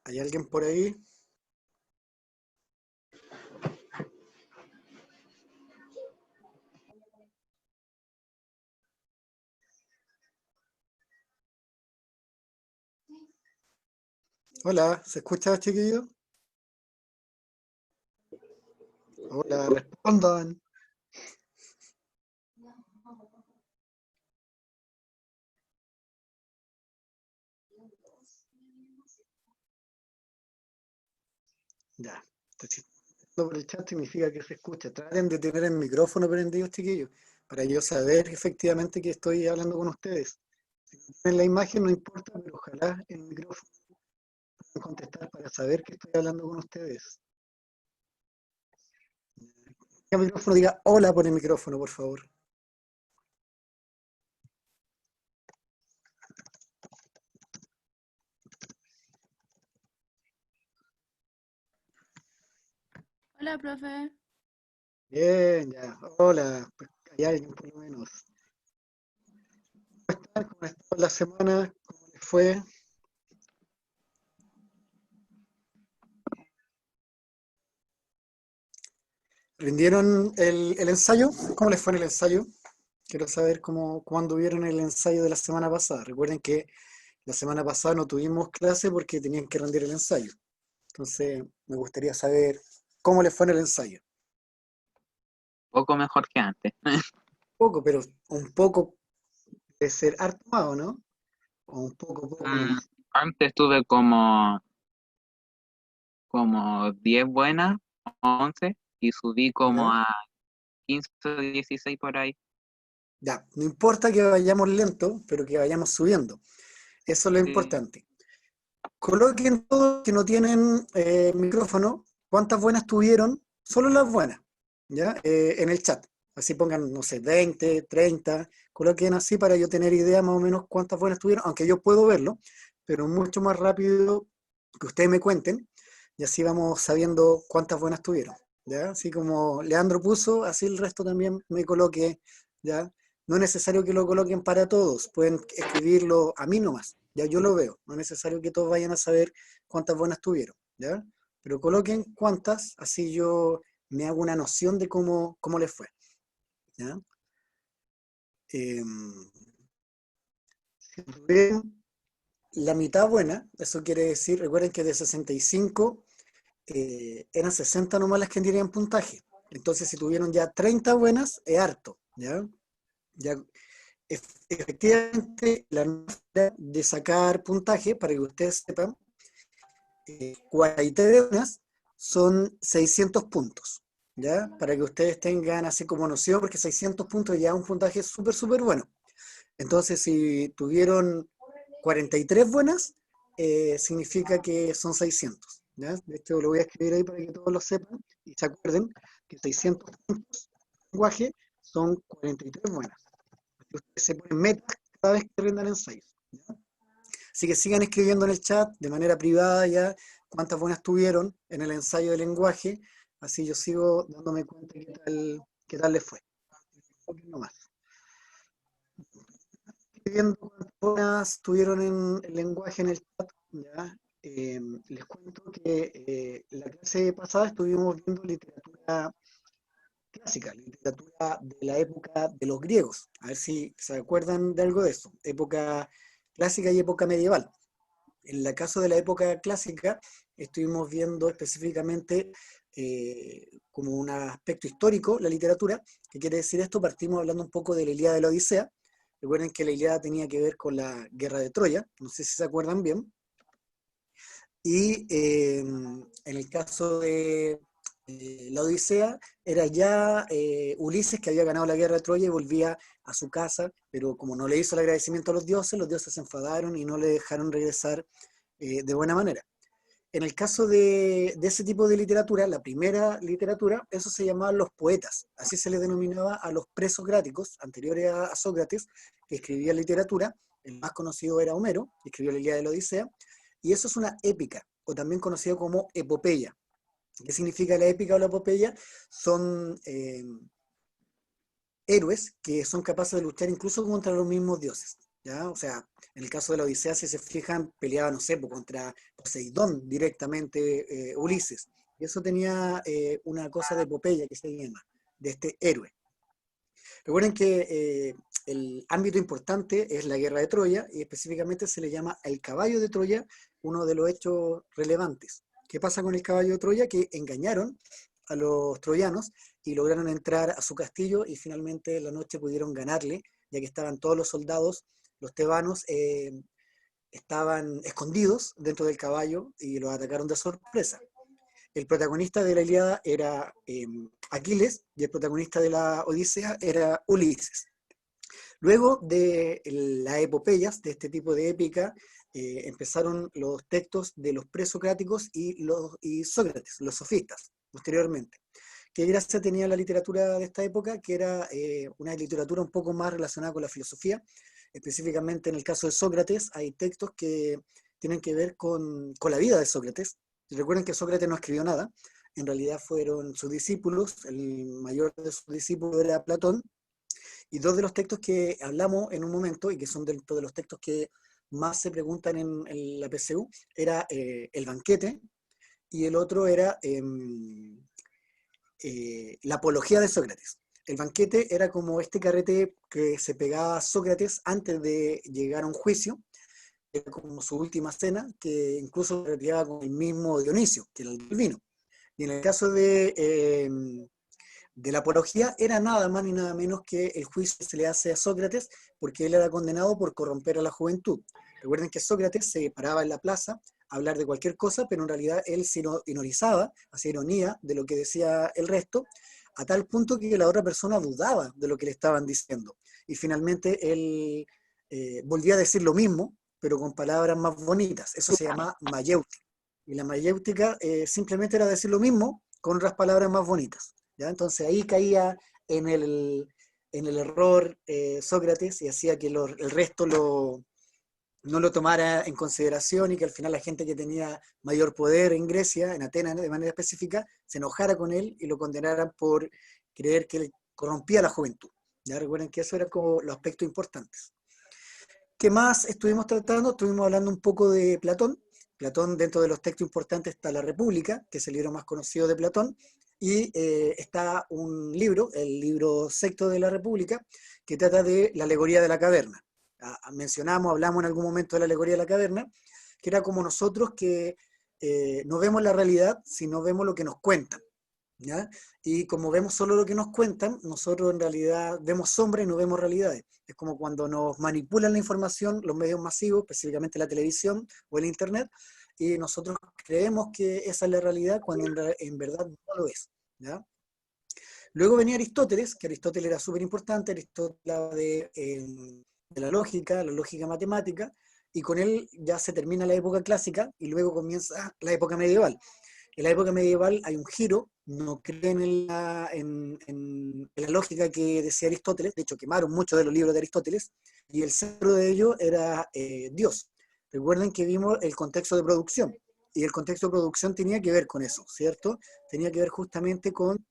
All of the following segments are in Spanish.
¿Hay alguien por ahí? Hola, ¿se escucha, chiquillo? Hola, respondan. Ya, si por el chat significa que se escucha. Traten de tener el micrófono prendido, chiquillos, para yo saber efectivamente que estoy hablando con ustedes. En la imagen no importa, pero ojalá el micrófono pueda contestar para saber que estoy hablando con ustedes. Que el micrófono diga hola por el micrófono, por favor. Hola, profe. Bien, ya. Hola, pues hay alguien por lo menos. ¿Cómo estuvo la semana? ¿Cómo les fue? ¿Rindieron el ensayo? ¿Cómo les fue en el ensayo? Quiero saber cómo anduvieron el ensayo de la semana pasada. Recuerden que la semana pasada no tuvimos clase porque tenían que rendir el ensayo. Entonces, me gustaría saber cómo les fue en el ensayo. Poco mejor que antes. Poco, pero un poco de ser harto más, ¿o no? O un poco nomás. Antes tuve como 10 buenas, 11, y subí como ¿Ya? a 15 o 16 por ahí. Ya, no importa que vayamos lento, pero que vayamos subiendo. Eso es lo Sí, importante. Coloquen todos que no tienen micrófono, cuántas buenas tuvieron, solo las buenas, ¿ya? En el chat. Así pongan, no sé, 20, 30, coloquen así para yo tener idea más o menos cuántas buenas tuvieron, aunque yo puedo verlo, pero mucho más rápido que ustedes me cuenten, y así vamos sabiendo cuántas buenas tuvieron, ¿ya? Así como Leandro puso, así el resto también me coloque, ¿ya? No es necesario que lo coloquen para todos, pueden escribirlo a mí nomás, ya yo lo veo, no es necesario que todos vayan a saber cuántas buenas tuvieron, ¿ya? Pero coloquen cuántas, así yo me hago una noción de cómo les fue, ¿ya? Si tuvieron la mitad buena, eso quiere decir, recuerden que de 65 eran 60 nomás las que tenían puntaje. Entonces, si tuvieron ya 30 buenas, es harto, ¿ya? Ya efectivamente, la manera de sacar puntaje, para que ustedes sepan, 43 buenas son 600 puntos, ¿ya? Para que ustedes tengan así como noción, porque 600 puntos ya es un puntaje súper bueno. Entonces, si tuvieron 43 buenas, significa que son 600, ¿ya? De hecho, lo voy a escribir ahí para que todos lo sepan y se acuerden que 600 puntos de lenguaje son 43 buenas. Ustedes se ponen metas cada vez que rindan ensayos, ¿ya? Así que sigan escribiendo en el chat de manera privada ya cuántas buenas tuvieron en el ensayo de lenguaje, así yo sigo dándome cuenta qué tal les fue. No más. Viendo cuántas buenas tuvieron en el lenguaje en el chat, ¿ya? Les cuento que la clase pasada estuvimos viendo literatura clásica, literatura de la época de los griegos. A ver si se acuerdan de algo de eso. Época clásica y época medieval. En el caso de la época clásica, estuvimos viendo específicamente como un aspecto histórico la literatura. ¿Qué quiere decir esto? Partimos hablando un poco de la Ilíada de la Odisea. Recuerden que la Ilíada tenía que ver con la guerra de Troya, no sé si se acuerdan bien. Y en el caso de la Odisea, era ya Ulises que había ganado la guerra de Troya y volvía a su casa, pero como no le hizo el agradecimiento a los dioses se enfadaron y no le dejaron regresar de buena manera. En el caso de ese tipo de literatura, la primera literatura, eso se llamaba los poetas, así se les denominaba a los presocráticos, anteriores a Sócrates, que escribían literatura. El más conocido era Homero, que escribió la Ilíada de la Odisea, y eso es una épica, o también conocido como epopeya. ¿Qué significa la épica o la epopeya? Son héroes que son capaces de luchar incluso contra los mismos dioses, ¿ya? O sea, en el caso de la Odisea, si se fijan, peleaba, no sé, pues, contra Poseidón directamente, Ulises. Y eso tenía una cosa de epopeya que se llama, de este héroe. Recuerden que el ámbito importante es la guerra de Troya y específicamente se le llama el caballo de Troya uno de los hechos relevantes. ¿Qué pasa con el caballo de Troya? Que engañaron a los troyanos y lograron entrar a su castillo y finalmente en la noche pudieron ganarle, ya que estaban todos los soldados, los tebanos, estaban escondidos dentro del caballo y los atacaron de sorpresa. El protagonista de la Ilíada era Aquiles y el protagonista de la Odisea era Ulises. Luego de las epopeyas, de este tipo de épica, empezaron los textos de los presocráticos y Sócrates, los sofistas, posteriormente. ¿Qué gracia tenía la literatura de esta época? Que era una literatura un poco más relacionada con la filosofía. Específicamente en el caso de Sócrates hay textos que tienen que ver con la vida de Sócrates. Recuerden que Sócrates no escribió nada, en realidad fueron sus discípulos, el mayor de sus discípulos era Platón, y dos de los textos que hablamos en un momento, y que son dentro de los textos que más se preguntan en la PSU, era el banquete, y el otro era la apología de Sócrates. El banquete era como este carrete que se pegaba a Sócrates antes de llegar a un juicio, era como su última cena, que incluso retiraba con el mismo Dionisio, que era el vino. Y en el caso de la apología, era nada más ni nada menos que el juicio que se le hace a Sócrates, porque él era condenado por corromper a la juventud. Recuerden que Sócrates se paraba en la plaza a hablar de cualquier cosa, pero en realidad él se ironizaba, hacía ironía de lo que decía el resto, a tal punto que la otra persona dudaba de lo que le estaban diciendo. Y finalmente él volvía a decir lo mismo, pero con palabras más bonitas. Eso se llama mayéutica. Y la mayéutica simplemente era decir lo mismo con otras palabras más bonitas. ¿Ya? Entonces ahí caía en el error Sócrates y hacía que el resto no lo tomara en consideración y que al final la gente que tenía mayor poder en Grecia, en Atenas de manera específica, se enojara con él y lo condenaran por creer que él corrompía a la juventud. ¿Ya? Recuerden que eso era como los aspectos importantes. ¿Qué más estuvimos tratando? Estuvimos hablando un poco de Platón. Platón, dentro de los textos importantes está La República, que es el libro más conocido de Platón, y está un libro, el libro sexto de La República, que trata de la alegoría de la caverna. Hablamos en algún momento de la alegoría de la caverna, que era como nosotros que no vemos la realidad, sino vemos lo que nos cuentan. ¿Ya? Y como vemos solo lo que nos cuentan, nosotros en realidad vemos sombras y no vemos realidades. Es como cuando nos manipulan la información los medios masivos, específicamente la televisión o el internet, y nosotros creemos que esa es la realidad cuando en verdad no lo es. ¿Ya? Luego venía Aristóteles, que Aristóteles era súper importante. Aristóteles hablaba de la lógica matemática, y con él ya se termina la época clásica y luego comienza la época medieval. En la época medieval hay un giro, no creen en la lógica que decía Aristóteles, de hecho quemaron muchos de los libros de Aristóteles, y el centro de ello era Dios. Recuerden que vimos el contexto de producción, y el contexto de producción tenía que ver con eso, ¿cierto? Tenía que ver justamente con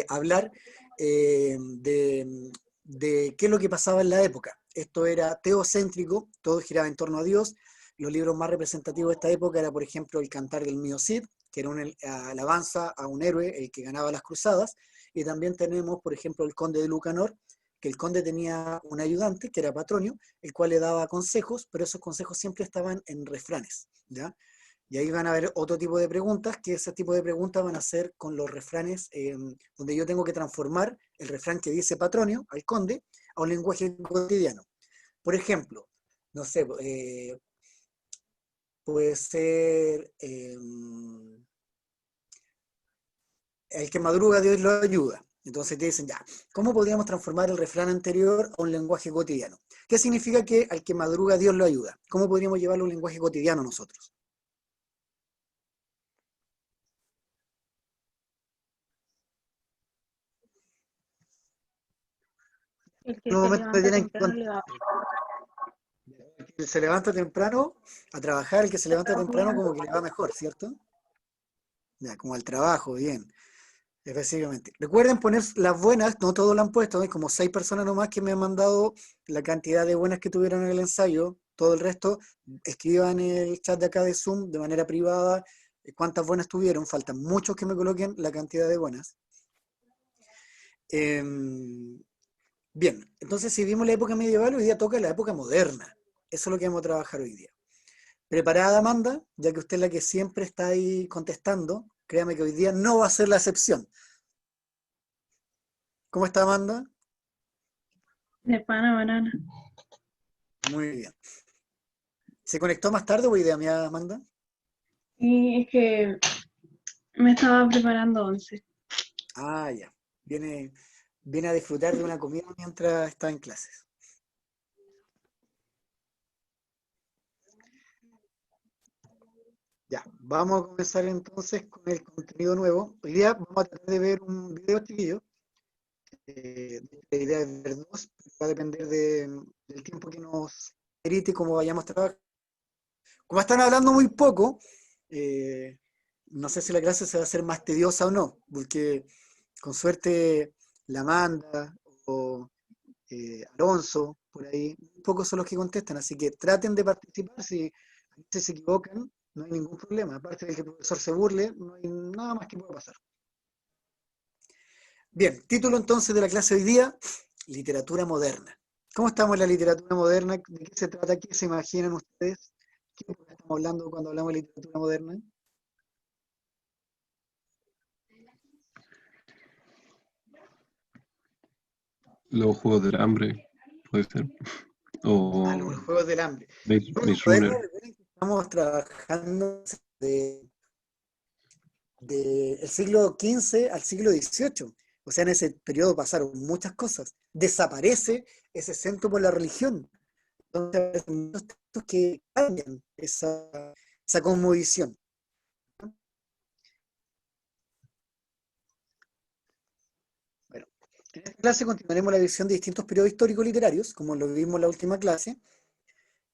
hablar de qué es lo que pasaba en la época. Esto era teocéntrico, todo giraba en torno a Dios. Los libros más representativos de esta época era, por ejemplo, El Cantar del Mío Cid, que era una alabanza a un héroe, el que ganaba las cruzadas, y también tenemos, por ejemplo, El Conde de Lucanor, que el conde tenía un ayudante, que era Patronio, el cual le daba consejos, pero esos consejos siempre estaban en refranes, ¿ya? Y ahí van a haber otro tipo de preguntas, que ese tipo de preguntas van a ser con los refranes, donde yo tengo que transformar el refrán que dice Patronio, al conde, a un lenguaje cotidiano. Por ejemplo, no sé, puede ser el que madruga Dios lo ayuda. Entonces te dicen, ya, ¿cómo podríamos transformar el refrán anterior a un lenguaje cotidiano? ¿Qué significa que al que madruga Dios lo ayuda? ¿Cómo podríamos llevarlo a un lenguaje cotidiano nosotros? El En que un se momento levanta tienen que temprano le va el que se levanta temprano a trabajar, el que se levanta temprano bien. como que le va mejor, ¿cierto? Ya, como al trabajo, bien. Efectivamente. Recuerden poner las buenas, no todos lo han puesto, hay como 6 personas nomás que me han mandado la cantidad de buenas que tuvieron en el ensayo. Todo el resto, escriban en el chat de acá de Zoom de manera privada cuántas buenas tuvieron. Faltan muchos que me coloquen la cantidad de buenas. Bien, entonces si vimos la época medieval, hoy día toca la época moderna. Eso es lo que vamos a trabajar hoy día. ¿Preparada, Amanda? Ya que usted es la que siempre está ahí contestando, créame que hoy día no va a ser la excepción. ¿Cómo está, Amanda? De pan a banana. Muy bien. ¿Se conectó más tarde o hoy día, mi Amanda? Y es que me estaba preparando once. Ah, ya. Viene a disfrutar de una comida mientras está en clases. Ya, vamos a comenzar entonces con el contenido nuevo. Hoy día vamos a tratar de ver un video chiquillo. La idea es ver dos, pero va a depender del tiempo que nos permite y cómo vayamos a trabajar. Como están hablando muy poco, no sé si la clase se va a hacer más tediosa o no, porque con suerte la Amanda o Alonso, por ahí, pocos son los que contestan, así que traten de participar, si se equivocan, no hay ningún problema, aparte de que el profesor se burle, no hay nada más que pueda pasar. Bien, título entonces de la clase de hoy día, literatura moderna. ¿Cómo estamos en la literatura moderna? ¿De qué se trata? ¿Qué se imaginan ustedes? ¿Qué época estamos hablando cuando hablamos de literatura moderna? Los Juegos del Hambre, puede ser. Ah, O los Juegos del Hambre. Maze Moderna, Runner. recuerden que estamos trabajando del siglo XV al siglo XVIII. O sea, en ese periodo pasaron muchas cosas. Desaparece ese centro por la religión. Entonces, aparecen muchos textos que cambian esa cosmovisión. Bueno, en esta clase continuaremos la visión de distintos periodos históricos literarios, como lo vimos en la última clase,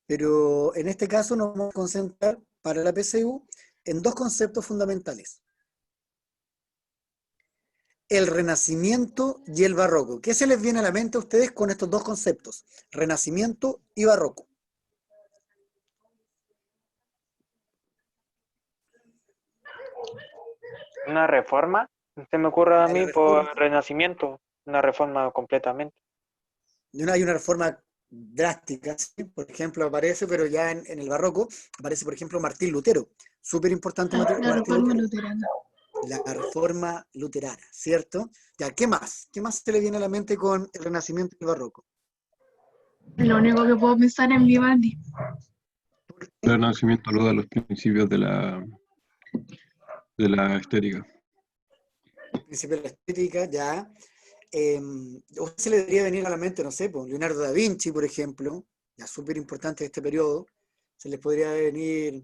pero en este caso nos vamos a concentrar para la PSU en dos conceptos fundamentales: el Renacimiento y el Barroco. ¿Qué se les viene a la mente a ustedes con estos dos conceptos? Renacimiento y Barroco. Una reforma, se me ocurre a La mí reforma. por Renacimiento, una reforma completamente. Hay una reforma drástica, ¿sí? Por ejemplo, aparece, pero ya en el Barroco, aparece, por ejemplo, Martín Lutero. Súper importante La Martín reforma Lutero. luterana. La reforma luterana, ¿cierto? Ya, ¿qué más? ¿Qué más se le viene a la mente con el Renacimiento y el Barroco? Lo único que puedo pensar en Vivaldi. El Renacimiento lo da los principios de la estética. Principio de la estética, ya. ¿A usted se le debería venir a la mente, no sé, pues, Leonardo da Vinci, por ejemplo, ya súper importante de este periodo? Se les podría venir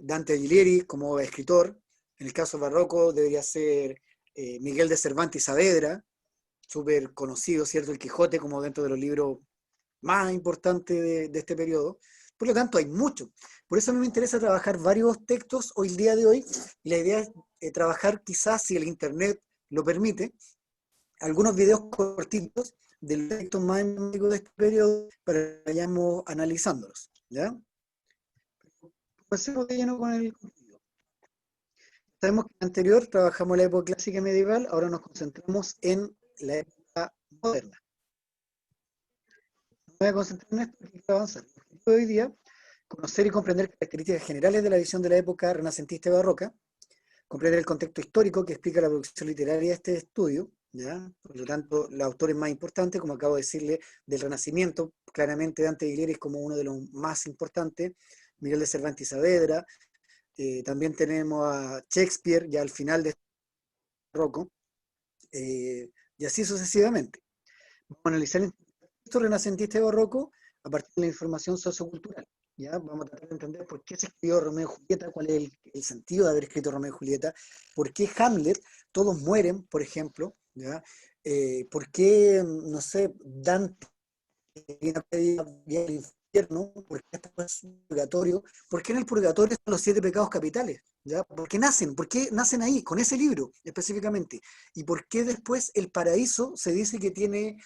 Dante Alighieri como escritor. En el caso barroco debería ser Miguel de Cervantes y Saavedra, súper conocido, ¿cierto? El Quijote como dentro de los libros más importantes de este periodo. Por lo tanto, hay mucho. Por eso a mí me interesa trabajar varios textos hoy, el día de hoy, y la idea es trabajar quizás, si el Internet lo permite, algunos videos cortitos de los textos más emblemáticos de este periodo para que vayamos analizándolos. ¿Ya? Comencemos de lleno con el contenido. Sabemos que en el anterior trabajamos la época clásica y medieval, ahora nos concentramos en la época moderna. Me voy a concentrar en esto porque quiero avanzar. El objetivo de hoy día, conocer y comprender características generales de la visión de la época renacentista y barroca, comprender el contexto histórico que explica la producción literaria de este estudio, ¿ya? Por lo tanto, los autores más importantes, como acabo de decirle, del Renacimiento, claramente Dante Alighieri es como uno de los más importantes, Miguel de Cervantes y Saavedra, también tenemos a Shakespeare ya al final de Barroco, y así sucesivamente. Vamos a analizar el contexto renacentista y barroco a partir de la información sociocultural. ¿Ya? Vamos a tratar de entender por qué se escribió Romeo y Julieta, cuál es el sentido de haber escrito Romeo y Julieta, por qué Hamlet, todos mueren, por ejemplo, ¿ya? Por qué, no sé, Dante viene al infierno, por qué estas purgatorio, ¿por qué en el purgatorio están los 7 pecados capitales? ¿Ya? ¿Por qué nacen? ¿Por qué nacen ahí, con ese libro específicamente? ¿Y por qué después el paraíso se dice que tiene,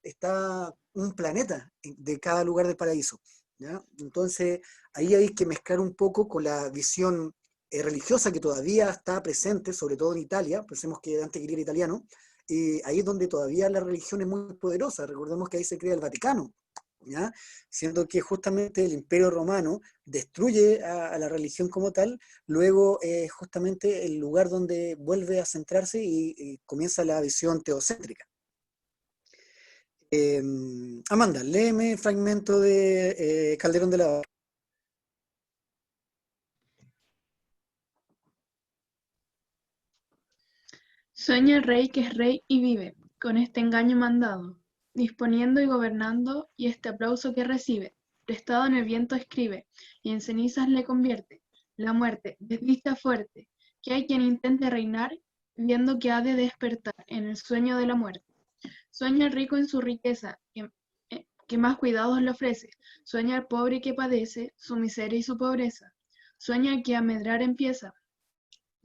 está un planeta de cada lugar del paraíso? ¿Ya? Entonces, ahí hay que mezclar un poco con la visión religiosa que todavía está presente, sobre todo en Italia. Pensemos que Dante Alighieri era italiano, y ahí es donde todavía la religión es muy poderosa. Recordemos que ahí se crea el Vaticano, ¿ya? Siendo que justamente el Imperio Romano destruye a la religión como tal, luego es justamente el lugar donde vuelve a centrarse y comienza la visión teocéntrica. Amanda, léeme el fragmento de Calderón de la Barca. Sueña el rey que es rey y vive, con este engaño mandado, disponiendo y gobernando, y este aplauso que recibe, prestado en el viento escribe, y en cenizas le convierte. La muerte, desdicha fuerte, que hay quien intente reinar, viendo que ha de despertar en el sueño de la muerte. Sueña el rico en su riqueza, que más cuidados le ofrece. Sueña el pobre que padece su miseria y su pobreza. Sueña el que a medrar empieza.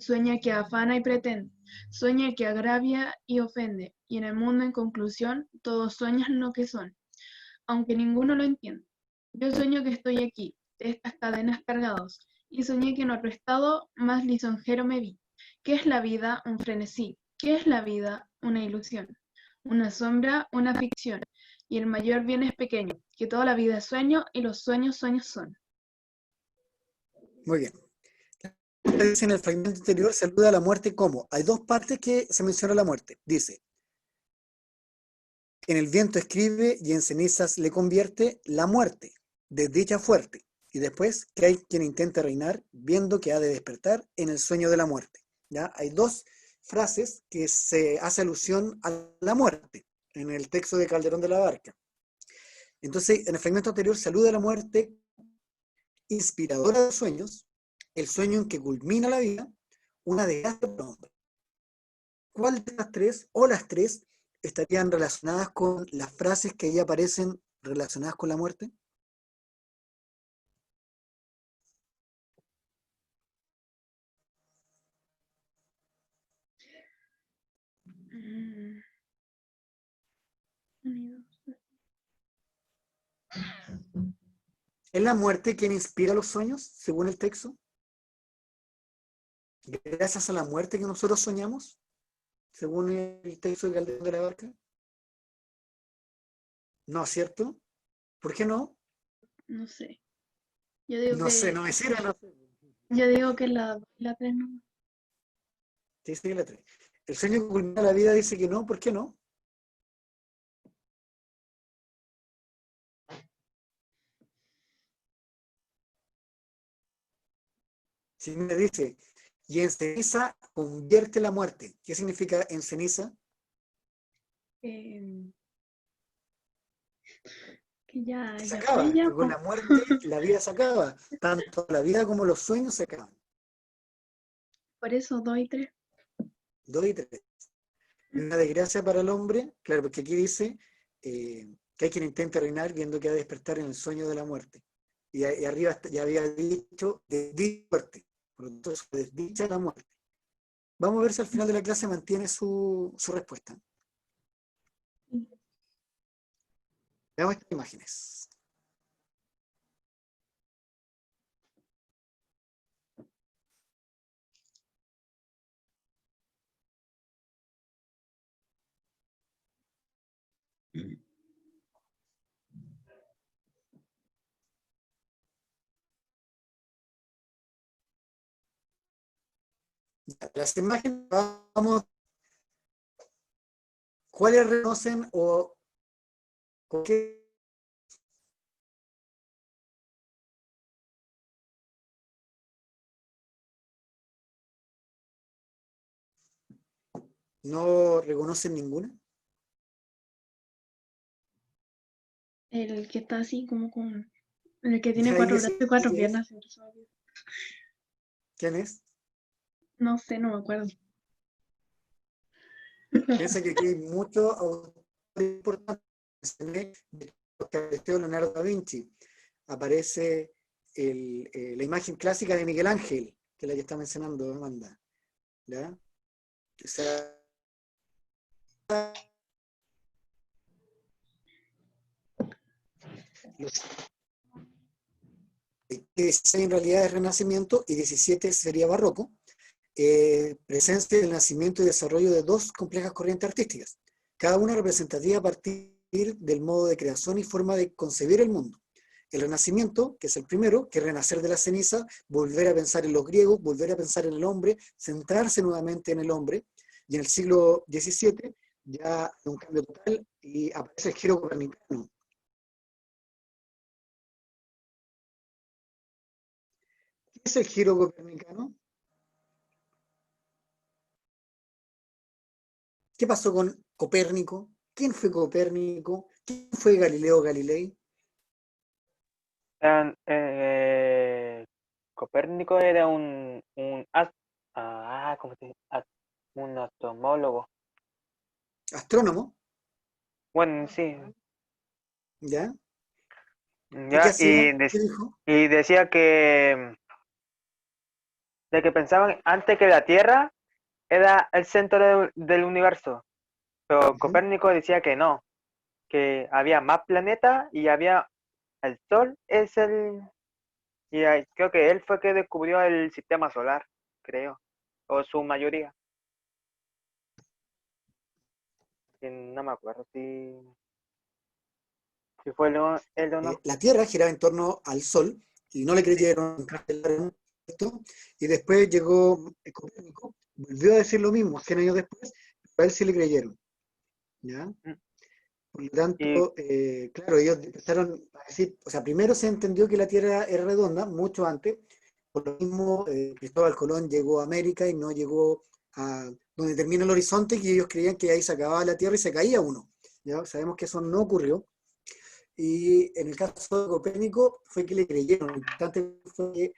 Sueña que afana y pretende. Sueña que agravia y ofende. Y en el mundo, en conclusión, todos sueñan lo que son, aunque ninguno lo entiende. Yo sueño que estoy aquí, de estas cadenas cargados, y soñé que en otro estado más lisonjero me vi. ¿Qué es la vida? Un frenesí. ¿Qué es la vida? Una ilusión. Una sombra, una ficción. Y el mayor bien es pequeño, que toda la vida es sueño y los sueños sueños son. Muy bien. Dice en el fragmento anterior, saluda a la muerte como. Hay dos partes que se menciona la muerte. Dice, en el viento escribe y en cenizas le convierte la muerte, desdicha fuerte. Y después, que hay quien intente reinar, viendo que ha de despertar en el sueño de la muerte. ¿Ya? Hay dos frases que se hace alusión a la muerte en el texto de Calderón de la Barca. Entonces, en el fragmento anterior, saluda a la muerte inspiradora de sueños, el sueño en que culmina la vida, una desgracia para el hombre. ¿Cuál de las tres o las tres estarían relacionadas con las frases que ahí aparecen relacionadas con la muerte? ¿Es la muerte quien inspira los sueños, según el texto? ¿Gracias a la muerte que nosotros soñamos, según el texto de Calderón de la Barca? No, ¿cierto? ¿Por qué no? No sé. Yo digo No sé, que, no me sirve, no sé. yo digo que la 3 no. Te dice que la tres. El sueño que culmina la vida dice que no, ¿por qué no? Si me dice, y en ceniza convierte la muerte. ¿Qué significa en ceniza? Que ya, Que se ya acaba, fue ya, que con po. la muerte la vida se acaba. Tanto la vida como los sueños se acaban. Por eso 2 y 3. 2 y 3. Una desgracia para el hombre, claro, porque aquí dice que hay quien intenta reinar viendo que va a despertar en el sueño de la muerte. Y arriba ya había dicho desdicha muerte. Por lo tanto, desdicha la muerte. Vamos a ver si al final de la clase mantiene su respuesta. Veamos estas imágenes. Las imágenes, vamos, ¿cuáles reconocen o con qué no reconocen ninguna? El que está así como con... El que tiene Ya ahí 4 brazos y 4 ¿quién es? piernas. ¿Quién es? No sé, no me acuerdo. Piensa que aquí hay muchos autores importantes que apareció Leonardo da Vinci. aparece la imagen clásica de Miguel Ángel, que es la que está mencionando Amanda. ¿Ya? O sea, los 16 en realidad es Renacimiento y 17 sería Barroco, presencia del nacimiento y desarrollo de dos complejas corrientes artísticas, cada una representativa a partir del modo de creación y forma de concebir el mundo. El Renacimiento, que es el primero, que es renacer de la ceniza, volver a pensar en los griegos, volver a pensar en el hombre, centrarse nuevamente en el hombre, y en el siglo XVII ya un cambio total y aparece el giro copernicano. ¿Qué es el giro copernicano? ¿Qué pasó con Copérnico? ¿Quién fue Copérnico? ¿Quién fue Galileo Galilei? Copérnico era ¿cómo se dice? Un astronomólogo. Astrónomo, Bueno, sí, ¿ya? ¿Y qué ya, hacía? ¿Qué dijo? y decía de que pensaban antes que la Tierra era el centro del universo, pero Ujú. Copérnico decía que no, que había más planetas y había el Sol creo que él fue que descubrió el sistema solar, creo, o su mayoría. Y no me acuerdo si fue él o no. La Tierra giraba en torno al Sol y no le creyeron, ¿cierto? Y después llegó Copérnico, volvió a decir lo mismo 100 años después, pero a él sí le creyeron, ¿ya? Por lo Y, tanto, claro, ellos empezaron a decir, o sea, primero se entendió que la Tierra era redonda, mucho antes, por lo mismo Cristóbal Colón llegó a América y no llegó a donde termina el horizonte, y ellos creían que ahí se acababa la Tierra y se caía uno, ¿ya? Sabemos que eso no ocurrió, y en el caso de Copérnico fue que le creyeron, lo importante fue que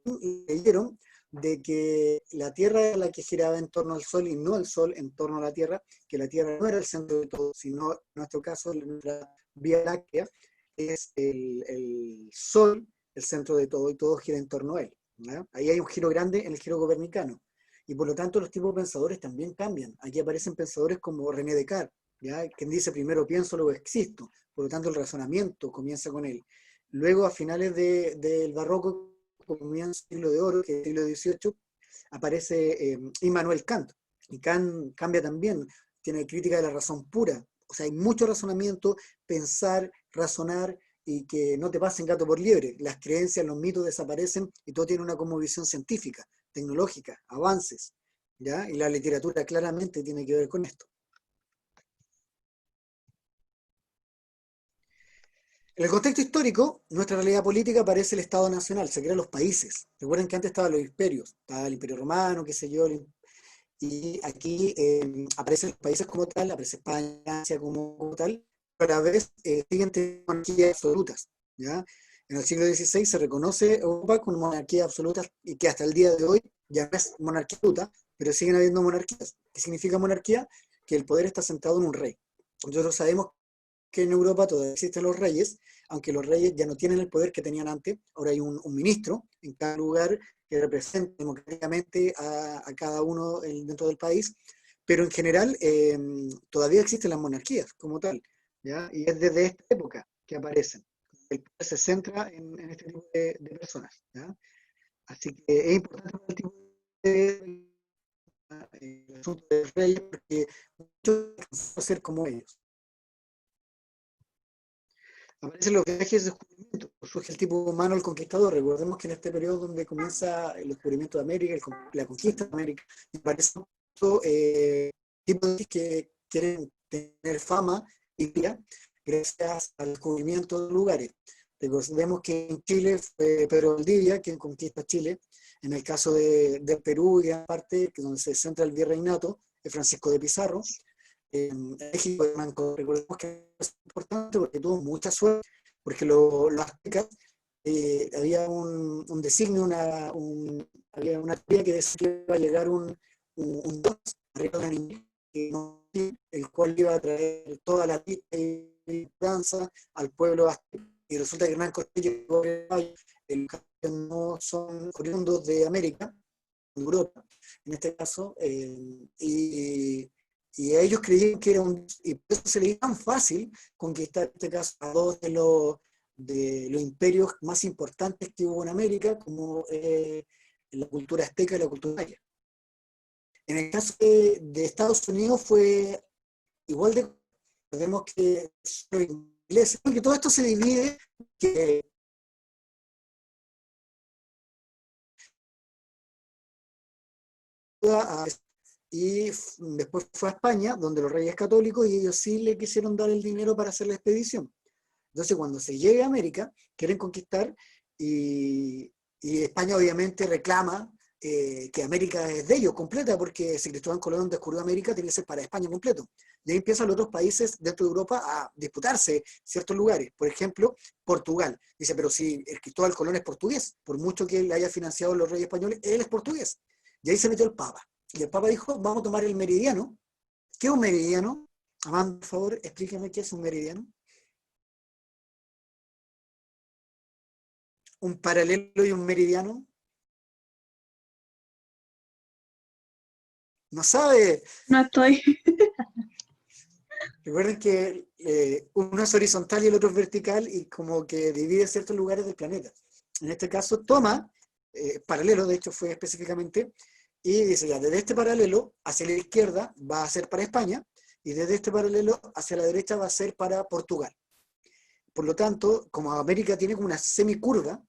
le creyeron de que la Tierra era la que giraba en torno al Sol y no el Sol en torno a la Tierra, que la Tierra no era el centro de todo, sino en nuestro caso, nuestra Vía Láctea es el Sol el centro de todo y todo gira en torno a él, ¿ya? Ahí hay un giro grande en el giro copernicano. Y por lo tanto los tipos de pensadores también cambian. Aquí aparecen pensadores como René Descartes, ¿ya? Quien dice primero pienso, luego existo. Por lo tanto el razonamiento comienza con él. Luego a finales del barroco comienza el siglo de oro, que es el siglo XVIII, aparece Immanuel Kant. Y Kant cambia también, tiene crítica de la razón pura. O sea, hay mucho razonamiento, pensar, razonar, y que no te pasen gato por liebre. Las creencias, los mitos desaparecen y todo tiene una cosmovisión científica, tecnológica, avances, ¿ya? Y la literatura claramente tiene que ver con esto. En el contexto histórico, nuestra realidad política aparece el Estado Nacional, se crean los países. Recuerden que antes estaban los imperios, estaba el Imperio Romano, qué sé yo, y aquí aparecen los países como tal, aparece España, Francia como tal, pero a la vez siguen teniendo monarquías absolutas, ¿ya? En el siglo XVI se reconoce Europa como monarquía absoluta y que hasta el día de hoy ya no es monarquía absoluta, pero siguen habiendo monarquías. ¿Qué significa monarquía? Que el poder está sentado en un rey. Nosotros sabemos que en Europa todavía existen los reyes, aunque los reyes ya no tienen el poder que tenían antes. Ahora hay un ministro en cada lugar que representa democráticamente a cada uno dentro del país, pero en general todavía existen las monarquías como tal, ¿ya? Y es desde esta época que aparecen. El poder se centra en este tipo de personas, ¿ya? Así que es importante el tipo de el asunto de reyes, porque muchos quieren ser como ellos. Aparecen los viajes de descubrimiento, surge el tipo humano, el conquistador. Recordemos que en este periodo donde comienza el descubrimiento de América, la conquista de América, aparecen tipos que quieren tener fama y vida gracias al descubrimiento de lugares. Recordemos que en Chile fue Pedro Valdivia quien conquista Chile. En el caso de Perú y gran parte, que donde se centra el virreinato, es Francisco de Pizarro. En México, recordemos que es importante porque tuvo mucha suerte, porque los aztecas había un designio, había una teoría que decía que iba a llegar un dios arriba de un animal, el cual iba a traer toda la vida y danza al pueblo azteca. y resulta que Hernán Cortés llegó a los que no son oriundos de América, de Europa, en este caso, y ellos creían que era y por eso se le hizo tan fácil conquistar, en este caso, a dos de los imperios más importantes que hubo en América, como la cultura azteca y la cultura maya. En el caso de Estados Unidos fue igual de... Vemos que los ingleses, que todo esto se divide, que y después fue a España, donde los reyes católicos, y ellos sí le quisieron dar el dinero para hacer la expedición. Entonces, cuando se llega a América, quieren conquistar, y España obviamente reclama que América es de ellos, completa, porque si Cristóbal Colón descubrió América, tiene que ser para España completo. Y ahí empiezan los otros países dentro de Europa a disputarse ciertos lugares. Por ejemplo, Portugal. Dice, pero si el Cristóbal Colón es portugués, por mucho que él haya financiado a los reyes españoles, él es portugués. Y ahí se metió el Papa. Y el Papa dijo, vamos a tomar el meridiano. ¿Qué es un meridiano? Amanda, por favor, explíqueme qué es un meridiano. Un paralelo y un meridiano. No sabe. No estoy. Recuerden que uno es horizontal y el otro es vertical, y como que divide ciertos lugares del planeta. En este caso toma, paralelo de hecho fue específicamente, y dice ya, desde este paralelo hacia la izquierda va a ser para España, y desde este paralelo hacia la derecha va a ser para Portugal. Por lo tanto, como América tiene como una semicurva,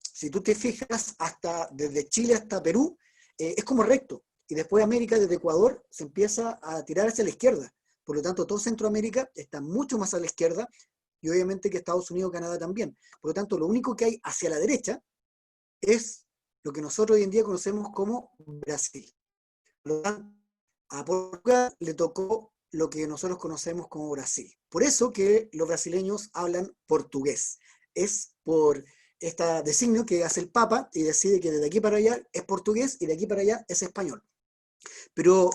si tú te fijas, desde Chile hasta Perú, es como recto. Y después América, desde Ecuador, se empieza a tirar hacia la izquierda. Por lo tanto, todo Centroamérica está mucho más a la izquierda, y obviamente que Estados Unidos y Canadá también. Por lo tanto, lo único que hay hacia la derecha es lo que nosotros hoy en día conocemos como Brasil. Por lo tanto, a Portugal le tocó lo que nosotros conocemos como Brasil. Por eso que los brasileños hablan portugués. Es por este designio que hace el Papa y decide que desde aquí para allá es portugués y de aquí para allá es español. Pero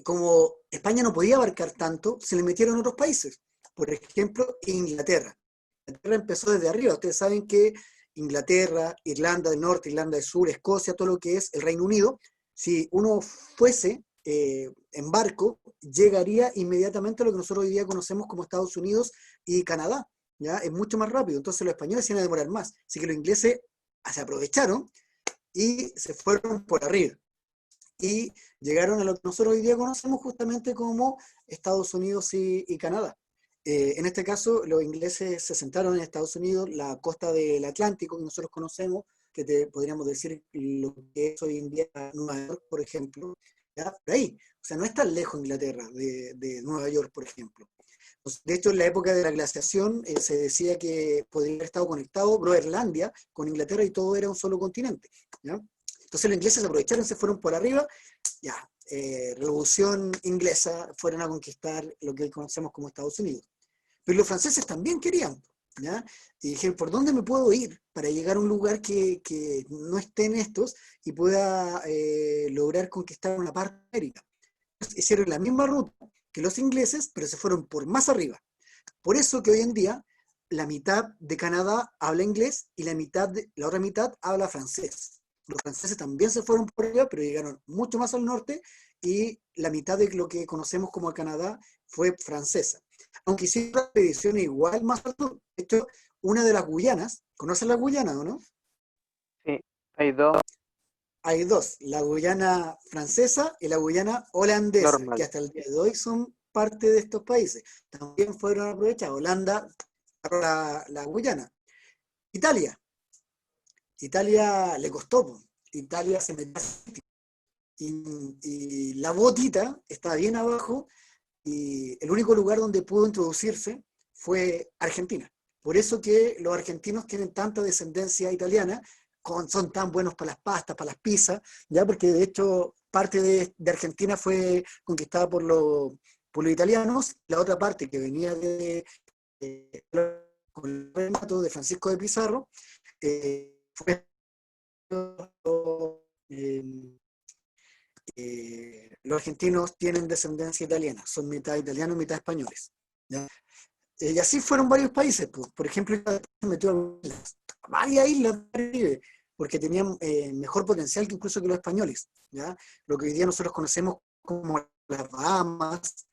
como España no podía abarcar tanto, se le metieron otros países. Por ejemplo, Inglaterra. Inglaterra empezó desde arriba. Ustedes saben que Inglaterra, Irlanda del Norte, Irlanda del Sur, Escocia, todo lo que es el Reino Unido, si uno fuese en barco, llegaría inmediatamente a lo que nosotros hoy día conocemos como Estados Unidos y Canadá. ¿Ya? Es mucho más rápido. Entonces los españoles se iban a demorar más. Así que los ingleses se aprovecharon y se fueron por arriba. Y llegaron a lo que nosotros hoy día conocemos justamente como Estados Unidos y Canadá. En este caso, los ingleses se sentaron en Estados Unidos, la costa del Atlántico que nosotros conocemos, que te podríamos decir lo que es hoy en día Nueva York, por ejemplo, ¿ya? Por ahí. O sea, no es tan lejos Inglaterra de Nueva York, por ejemplo. De hecho, en la época de la glaciación se decía que podría haber estado conectado Groenlandia con Inglaterra y todo era un solo continente, ¿ya? Entonces los ingleses aprovecharon, se fueron por arriba, ya, revolución inglesa, fueron a conquistar lo que hoy conocemos como Estados Unidos. Pero los franceses también querían, ¿ya? Y dijeron, ¿por dónde me puedo ir para llegar a un lugar que no esté en estos y pueda lograr conquistar una parte de América? Entonces, hicieron la misma ruta que los ingleses, pero se fueron por más arriba. Por eso que hoy en día la mitad de Canadá habla inglés y la otra mitad habla francés. Los franceses también se fueron por allá, pero llegaron mucho más al norte y la mitad de lo que conocemos como Canadá fue francesa. Aunque hicieron expediciones igual más al sur. De hecho, una de las Guyanas, ¿conocen las Guyanas o no? Sí, hay dos. Hay dos, la Guyana francesa y la Guyana holandesa, Normal. que hasta el día de hoy son parte de estos países. También fueron aprovechados. Holanda, la Guyana. Italia le costó. Italia se metió y la botita está bien abajo y el único lugar donde pudo introducirse fue Argentina. Por eso que los argentinos tienen tanta descendencia italiana, son tan buenos para las pastas, para las pizzas, ¿ya? Porque de hecho parte de Argentina fue conquistada por los italianos, la otra parte que venía con el remato de Francisco de Pizarro, fue los argentinos tienen descendencia italiana, son mitad italianos, mitad españoles, ¿ya? Y así fueron varios países. Pues. Por ejemplo, se metió a varias islas del Caribe, porque tenían mejor potencial que incluso que los españoles. ¿Ya? Lo que hoy día nosotros conocemos como las Bahamas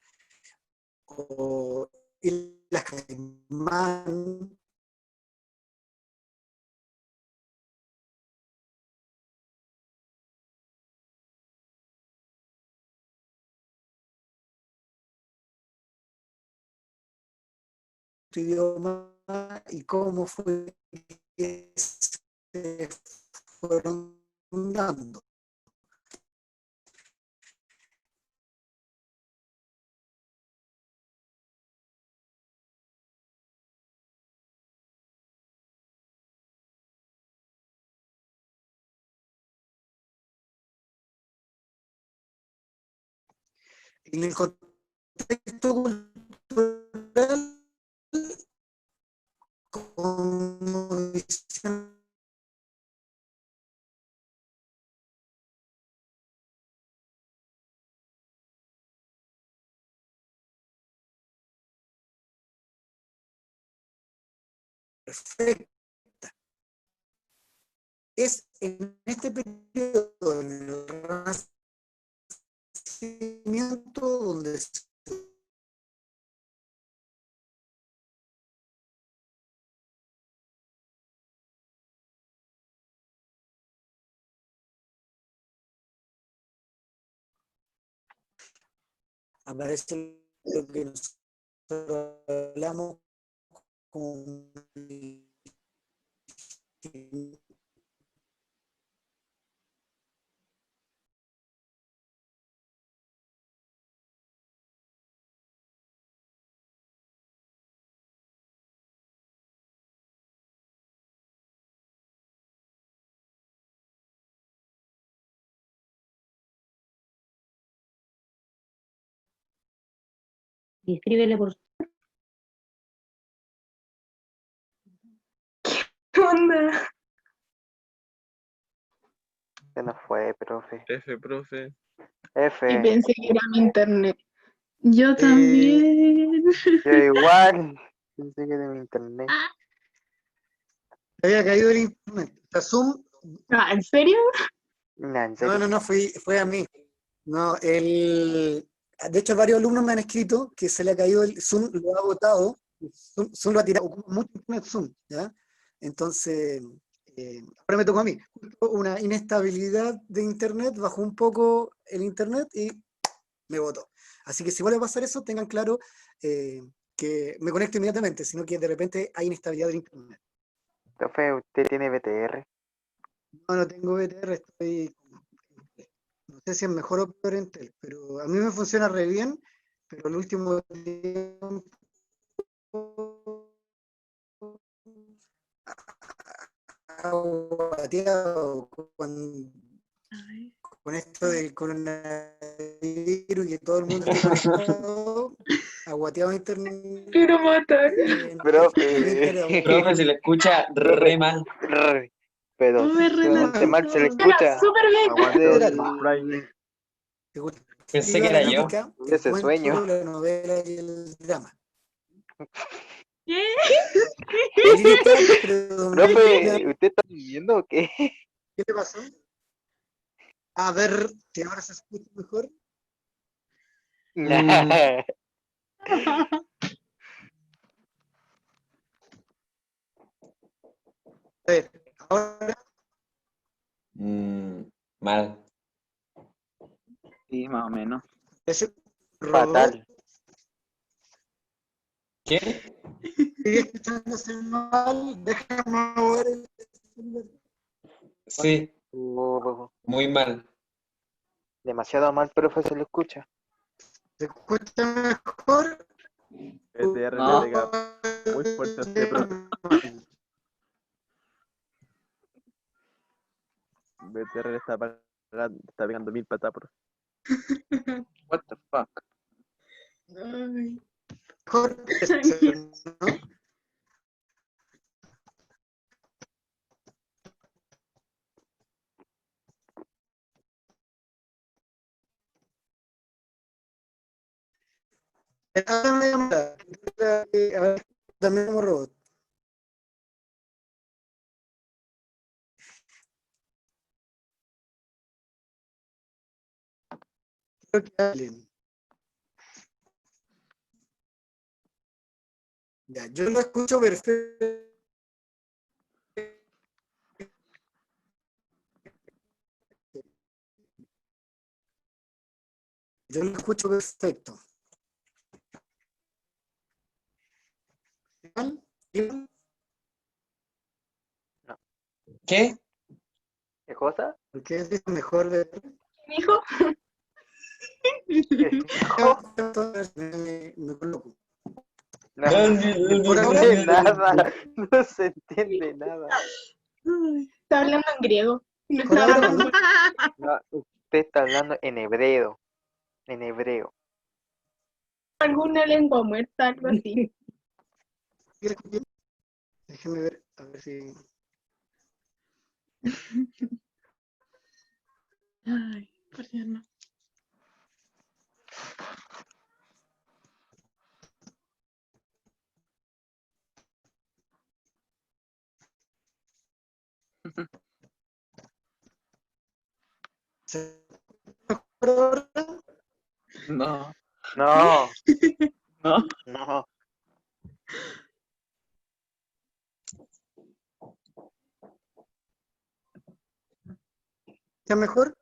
o Islas Caimán. Tu idioma y cómo fue que se fueron dando. En el contexto cultural, como visión perfecta, es en este periodo, en el Renacimiento, donde se aparece lo que nosotros hablamos como Y escríbele por ¿Qué onda? Se nos fue, profe. F, profe. F. Y pensé que era mi internet. Yo eh, también. Yo igual. Pensé que era mi internet. había caído el internet. O sea, Zoom, Ah, ¿en serio? Nah, en serio. no, fue a mí. No, de hecho, varios alumnos me han escrito que se le ha caído el Zoom, lo ha botado, Zoom lo ha tirado, ocupa mucho internet Zoom, ¿ya? Entonces, ahora me tocó a mí. Justo una inestabilidad de internet, bajó un poco el internet y me botó. Así que si vuelve a pasar eso, tengan claro que me conecto inmediatamente, sino que de repente hay inestabilidad del internet. Profe, ¿usted tiene BTR? No tengo VTR, no sé si es mejor o peor en Tel, pero a mí me funciona re bien, pero el último tiempo bateado con esto del coronavirus y que todo el mundo esté conectado, aguateado a internet. Quiero matar. Profe. Profe, se le escucha re mal. Pero No me sumamente mal se le Espera, escucha. súper bien. Aguante Del- Optimus Prime. Pensé que era yo. Crítica del Ese cuento, sueño. la novela y el drama. ¿Qué? La línea está Profe, ¿usted está viviendo o qué? ¿Qué te pasó? A ver si ahora se escucha mejor. A ver, ahora Mal. Sí, más o menos. ese robot Fatal. ¿Qué? sigue escuchándose mal. Déjame mover el celular. Sí, Oh, muy mal. demasiado mal, profe, se le escucha. ¿Se escucha mejor? BTR le No. pega muy fuerte a este profe. BTR le está pegando 1000 patas, profe. What the fuck? Ay. Mejor ese, ¿no? Ahora me llama a ver, también como robot. Creo que hablen. Ya, yo lo escucho perfecto. Yo lo escucho perfecto. ¿Iván? ¿Iván? ¿Qué? ¿Qué cosa? ¿Por qué es mejor ver? Dijo, ¿Qué dijo? Me coloco. No, No, no se entiende nada. No se entiende nada. está hablando en griego. No ¿Mejor está ahora o hablando no? No, usted está hablando en hebreo. En hebreo. alguna lengua muerta, algo así. ¿Quieres escuchar? Déjeme ver, a ver si. Ay, por Dios, no. ¿Se escucha mejor ahora? No, No, no. no. ¿Está mejor?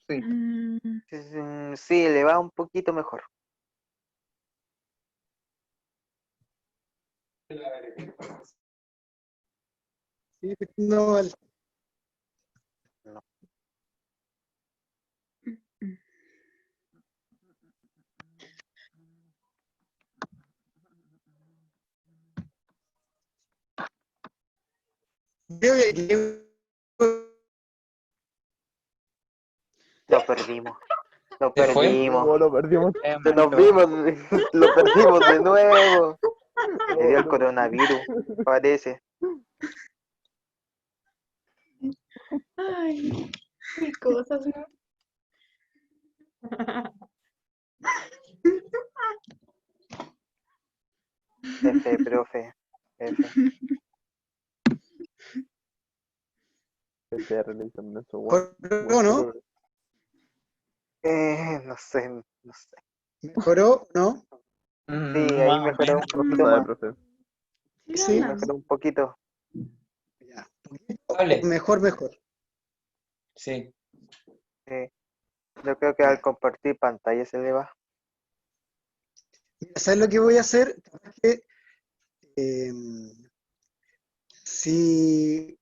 Sí. Sí, le va un poquito mejor. Sí, no, vale. No. Lo perdimos. Lo ¿Se fue? perdimos. Lo perdimos. Se nos vimos. Lo perdimos de nuevo. Le dio el coronavirus, parece. Ay, qué cosas, ¿no? F, profe. F. PCR le dicen eso, ¿Mejoró o no? No sé, no sé. ¿Mejoró o no? Sí, ahí Más o mejoró un menos. No se poquito sabe, más. profe. Sigue Sí. Sí, hablando. mejoró un poquito. Ya. Poquito, Hable. mejor, mejor. Sí. Sí. Yo creo que al compartir pantalla se le va. Mira, ¿sabes lo que voy a hacer? Capaz que, si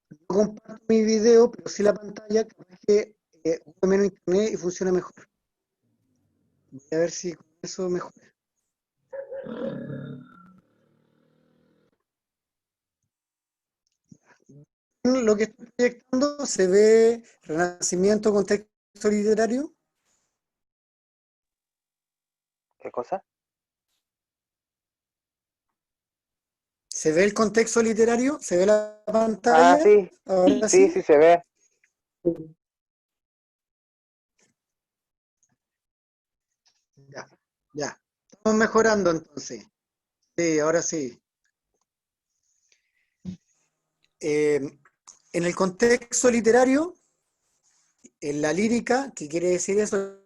no comparto mi video, pero sí la pantalla, capaz que uso menos internet y funciona mejor. Voy a ver si con eso mejora. Lo que estoy proyectando se ve Renacimiento, contexto literario. ¿Qué cosa? ¿Se ve el contexto literario? ¿Se ve la Ah, pantalla? sí. Ahora Sí, sí. sí se ve. Ya, ya. Estamos mejorando entonces. Sí, ahora sí. En el contexto literario, en la lírica, ¿qué quiere decir eso?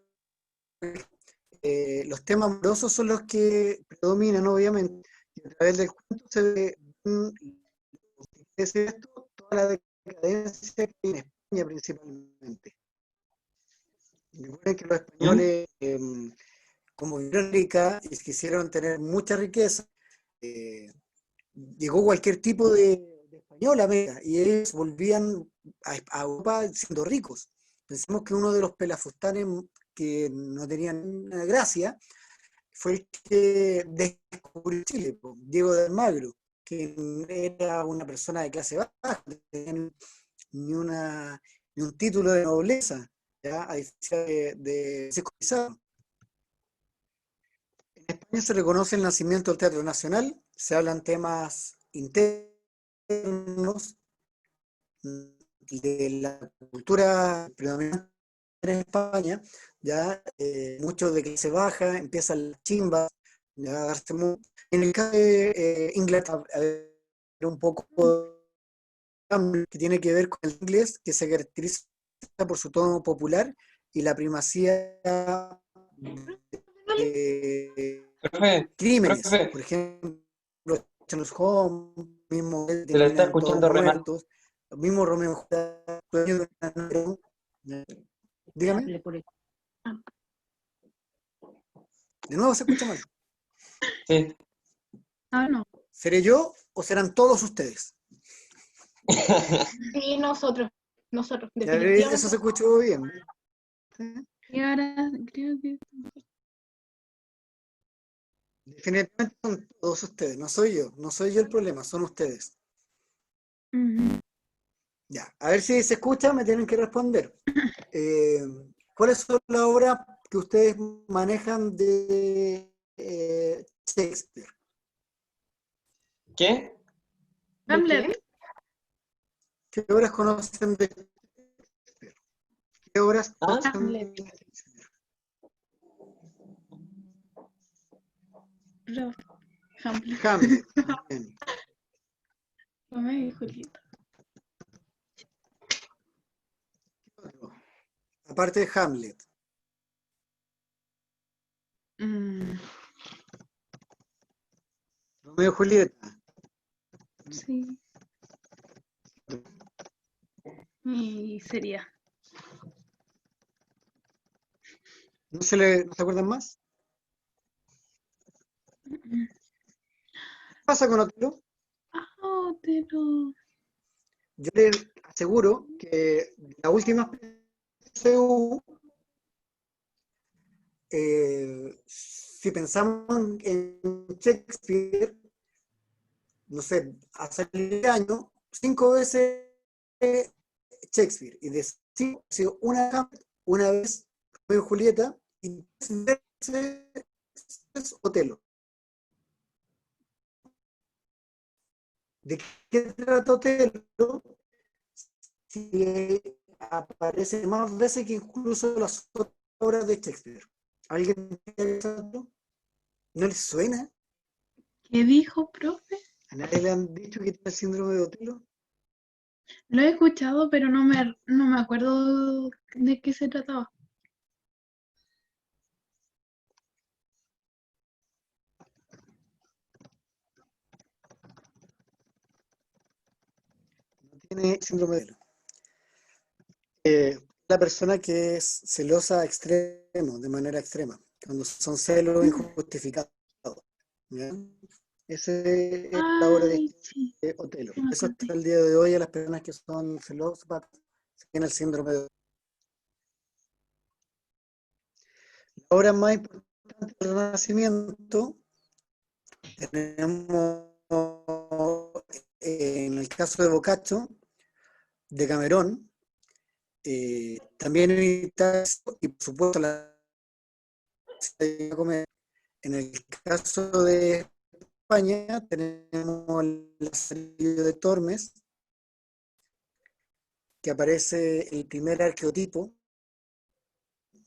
Los temas amorosos son los que predominan, obviamente. Y a través del cuento se ve, ¿qué es esto? Toda la decadencia que hay en España principalmente. Recuerden que los españoles, como vieron rica y quisieron tener mucha riqueza, llegó cualquier tipo de español a América y ellos volvían a Europa siendo ricos. Pensemos que uno de los pelafustanes que no tenían gracia fue el que descubrió Chile, Diego de Almagro, que era una persona de clase baja, no tenía ni un título de nobleza, ¿ya? A diferencia de Francisco Pizarro. En España se reconoce el nacimiento del Teatro Nacional, se hablan temas internos de la cultura predominante en España, ya muchos de clase baja, empiezan las chimbas, ya en el caso de Inglaterra, un poco que tiene que ver con el inglés, que se caracteriza por su tono popular y la primacía de Profe, crímenes. profe, Por ejemplo, Sherlock Holmes, mismo se le está terminan todos escuchando re mal. muertos, los mismos Romeo y Julieta. Dígame, Hable por eso. de nuevo se escucha mal. Sí. Ah, no. ¿Seré yo o serán todos ustedes? Sí, nosotros, Ya, eso definitivamente. se escuchó bien. Y ahora creo que... Definitivamente son todos ustedes, no soy yo el problema, son ustedes. Ujú. Ya, a ver si se escucha, me tienen que responder. ¿Cuáles son las obras que ustedes manejan de Shakespeare? ¿Qué? ¿De Hamlet. qué? ¿Qué obras conocen de Shakespeare? ¿Qué obras ¿Ah? conocen Hamlet. de Shakespeare? Hamlet. Hamlet. Bien. Romeo y Julieta. Otro. Aparte de Hamlet. Mm, Romeo y Julieta. sí. Y sería. ¿No se acuerdan más? ¿Qué pasa con Otelo? Ah, pero... Yo les aseguro que la última PSU, si pensamos en Shakespeare, no sé, a salir el año, 5 veces Shakespeare, y de 5 ha sido una vez Romeo y Julieta, y 3 veces Otelo. ¿De qué trata Otelo? Si aparece más veces que incluso las otras obras de Shakespeare. ¿Alguien tiene eso? ¿No les suena? ¿Qué dijo, profe? ¿A nadie le han dicho que tiene el síndrome de Otelo? Lo he escuchado, pero no me acuerdo de qué se trataba. No tiene síndrome de Otelo. La persona que es celosa extremo, de manera extrema, cuando son celos injustificados. ¿Ya? Esa es la obra de Ay, sí, Otelo. ya me Eso acordé. hasta el día de hoy a las personas que son celosas tienen el síndrome de Otelo. La obra más importante del Renacimiento tenemos en el caso de Boccaccio, de Camerón, también en Italia y por supuesto en el caso de España tenemos el Lazarillo de Tormes, que aparece el primer arqueotipo,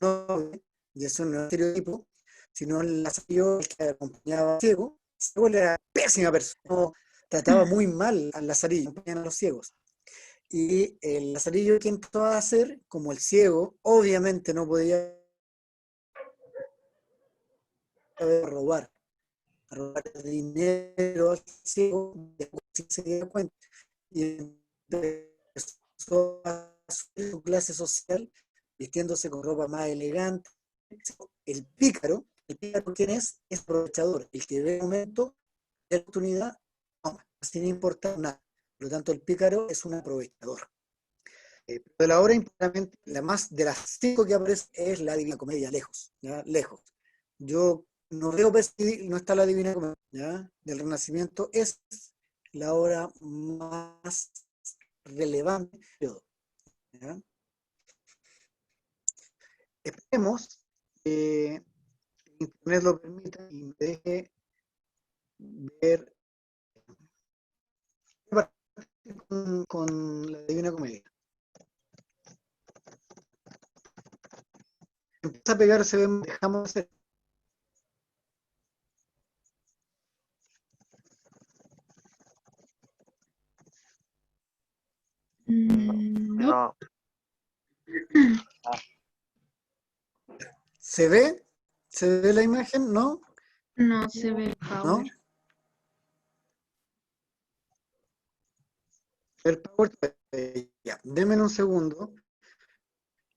no, y eso no es un estereotipo, sino el Lazarillo que acompañaba al ciego. El ciego era pésima persona, trataba muy mal al Lazarillo, acompañaban a los ciegos. Y el Lazarillo que entró a hacer, como el ciego, obviamente no podía robar dinero al ciego, si se dio cuenta. Y empezó a subir su clase social, vistiéndose con ropa más elegante. El pícaro, ¿quién es? Es aprovechador, el que ve el momento de oportunidad, toma, sin importar nada. Por lo tanto, el pícaro es un aprovechador. Pero de la obra, importantemente, la más de las 5 que aparece es la Divina Comedia, lejos, ¿ya? Lejos. Yo no veo, no está la Divina Comedia, ¿ya? Del Renacimiento, es la obra más relevante del periodo, ¿ya? Esperemos que Internet lo permita y me deje ver con la Divina Comedia. Empieza a pegarse, dejamos hacer. No. ¿Se ve? ¿Se ve la imagen? ¿No? No se ve el ¿No? power. El power. Ya, denme un segundo.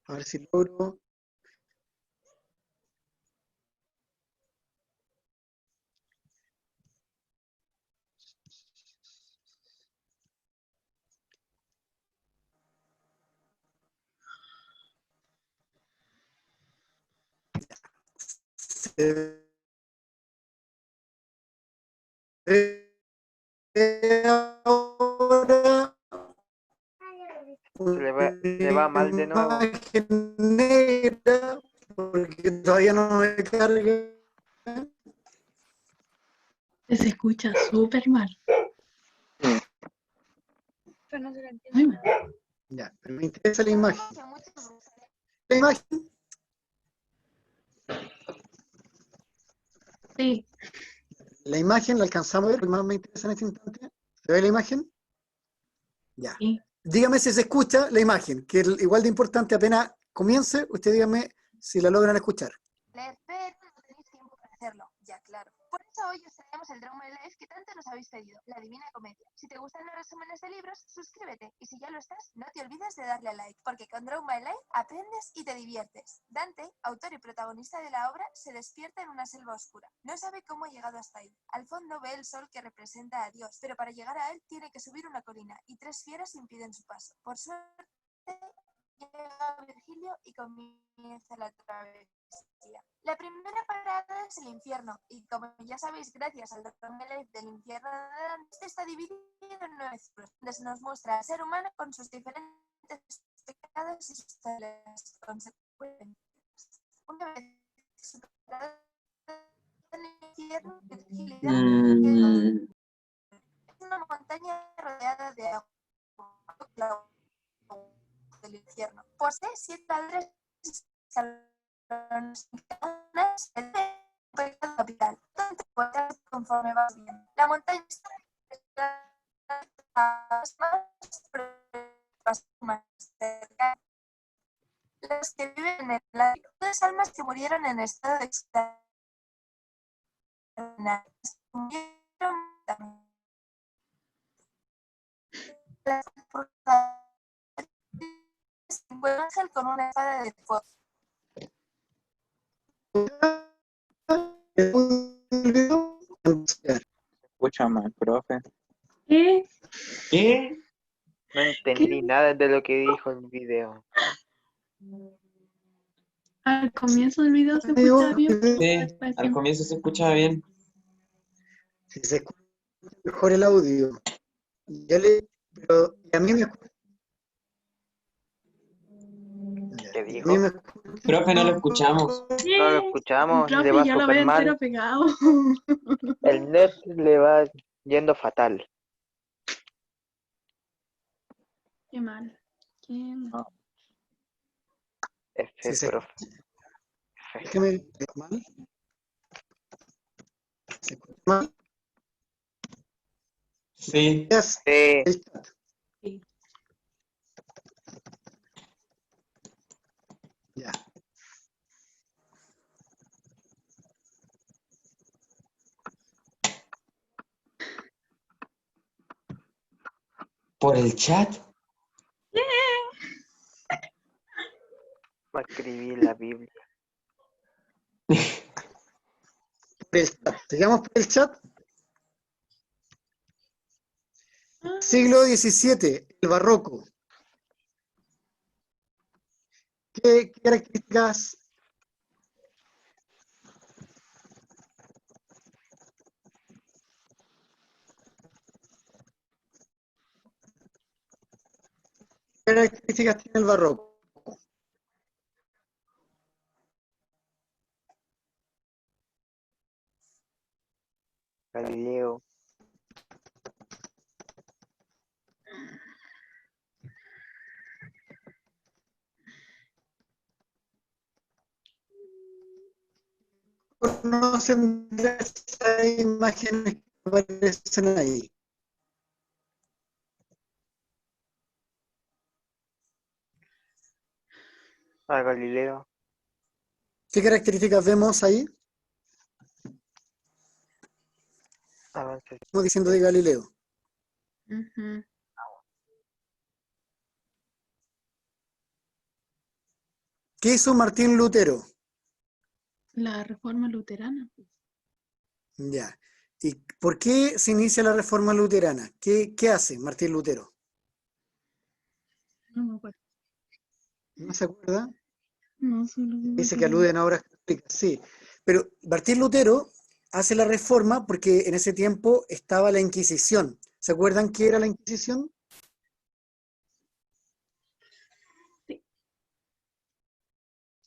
A ver si logro. Se ve ahora Le va mal de nuevo. una imagen negra porque todavía no me carga. Se escucha súper mal. Pero no se lo entiende. Muy mal. Ya, pero me interesa la imagen. La imagen, Sí, la imagen la alcanzamos a ver, lo que más me interesa en este instante. ¿Se ve la imagen? Ya. sí. Dígame si se escucha la imagen, que es igual de importante apenas comience, usted dígame si la logran escuchar. Leer, pero no tenéis tiempo para hacerlo, ya claro. Por eso hoy os traemos el Drama Life que tanto nos habéis pedido, la Divina Comedia. Si te gustan los resúmenes de libros, suscríbete. Y si ya lo estás, no te olvides de darle a like, porque con Drama Life aprendes y te diviertes. Dante, autor y protagonista de la obra, se despierta en una selva oscura. No sabe cómo ha llegado hasta ahí. Al fondo ve el sol que representa a Dios, pero para llegar a él tiene que subir una colina, y 3 fieras impiden su paso. Por suerte, llega Virgilio y comienza la travesía. La primera parada es el infierno, y como ya sabéis, gracias al Drama Life del infierno de Dante, está dividido en 9 ciclos, donde se nos muestra al ser humano con sus diferentes pecados y sus consecuencias. Una vez superado el infierno, Virgilio es una montaña rodeada de agua del infierno. Posee 7 padres escalones capital, donde puedes conforme vas bien. La montaña está más cerca. Los que viven en el lago, las almas que murieron en estado de extraña murieron también. Las un buen ángel con una espada de fuego. Escucha mal, profe. ¿Qué? ¿Qué? No entendí nada de lo que dijo el video. Al comienzo del video se escucha bien, pero Sí, después al siempre- comienzo se escuchaba bien. Si se escucha mejor el audio. Pero y a mí me escucha. ¿Qué A dijo? mí me escucha. Profe, no lo escuchamos. No lo escuchamos, El le profe va ya lo súper ve mal. entero pegado. El net le va yendo fatal. Qué mal. Qué mal. F, Si se profe. Déjeme mal. ¿Se escucha mal? Sí. Yes, Sí, el chat. Sí. Ya. ¿Por el chat? va a escribir la Biblia. Por el chat. Sigamos por el chat. Siglo XVII, el barroco. ¿Qué características tiene el barroco? Galileo. ¿Conocen de esas imágenes que aparecen ahí? A Galileo. ¿Qué características vemos ahí? Avances. Estamos diciendo de Galileo. Ujú. ¿Qué hizo Martín Lutero? La reforma luterana. Ya. ¿Y por qué se inicia la reforma luterana? ¿Qué hace Martín Lutero? No me acuerdo. ¿No se acuerda? No, solo Dice que aluden a obras católicas, sí. Pero Martín Lutero hace la reforma porque en ese tiempo estaba la Inquisición. ¿Se acuerdan qué era la Inquisición? Sí.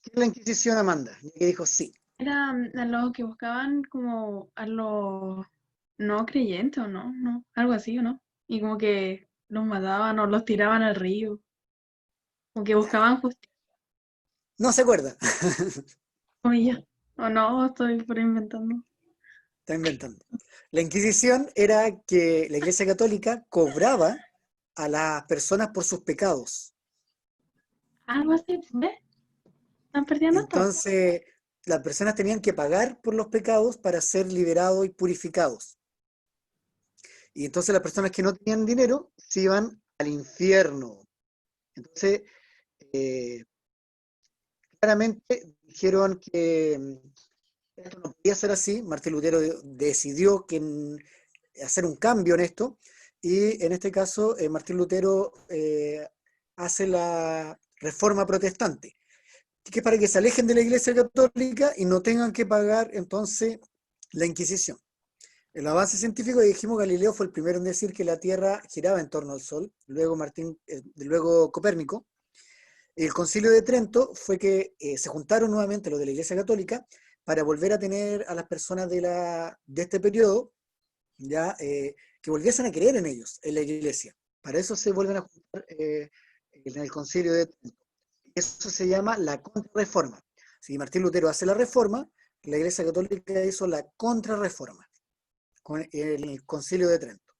¿Qué es la Inquisición, Amanda? Y que dijo sí. Era a los que buscaban como a los no creyentes, ¿o no? No, algo así, ¿o no? Y como que los mataban o los tiraban al río. Como que buscaban justicia. No se acuerda. Oye, o no, estoy por inventando. Está inventando. La Inquisición era que la Iglesia Católica cobraba a las personas por sus pecados. Algo así, ¿ves? Están perdiendo todo. Entonces, las personas tenían que pagar por los pecados para ser liberados y purificados. Y entonces las personas que no tenían dinero se iban al infierno. Entonces, eh, claramente dijeron que esto no podía ser así. Martín Lutero decidió hacer un cambio en esto. Y en este caso, Martín Lutero hace la reforma protestante, que es para que se alejen de la Iglesia Católica y no tengan que pagar entonces la Inquisición. El avance científico, dijimos, Galileo fue el primero en decir que la Tierra giraba en torno al Sol, luego Copérnico. El Concilio de Trento fue que se juntaron nuevamente los de la Iglesia Católica para volver a tener a las personas de este periodo ya que volviesen a creer en ellos, en la Iglesia. Para eso se vuelven a juntar en el Concilio de Trento. Eso se llama la Contrarreforma. Si Martín Lutero hace la reforma, la Iglesia Católica hizo la Contrarreforma con el Concilio de Trento.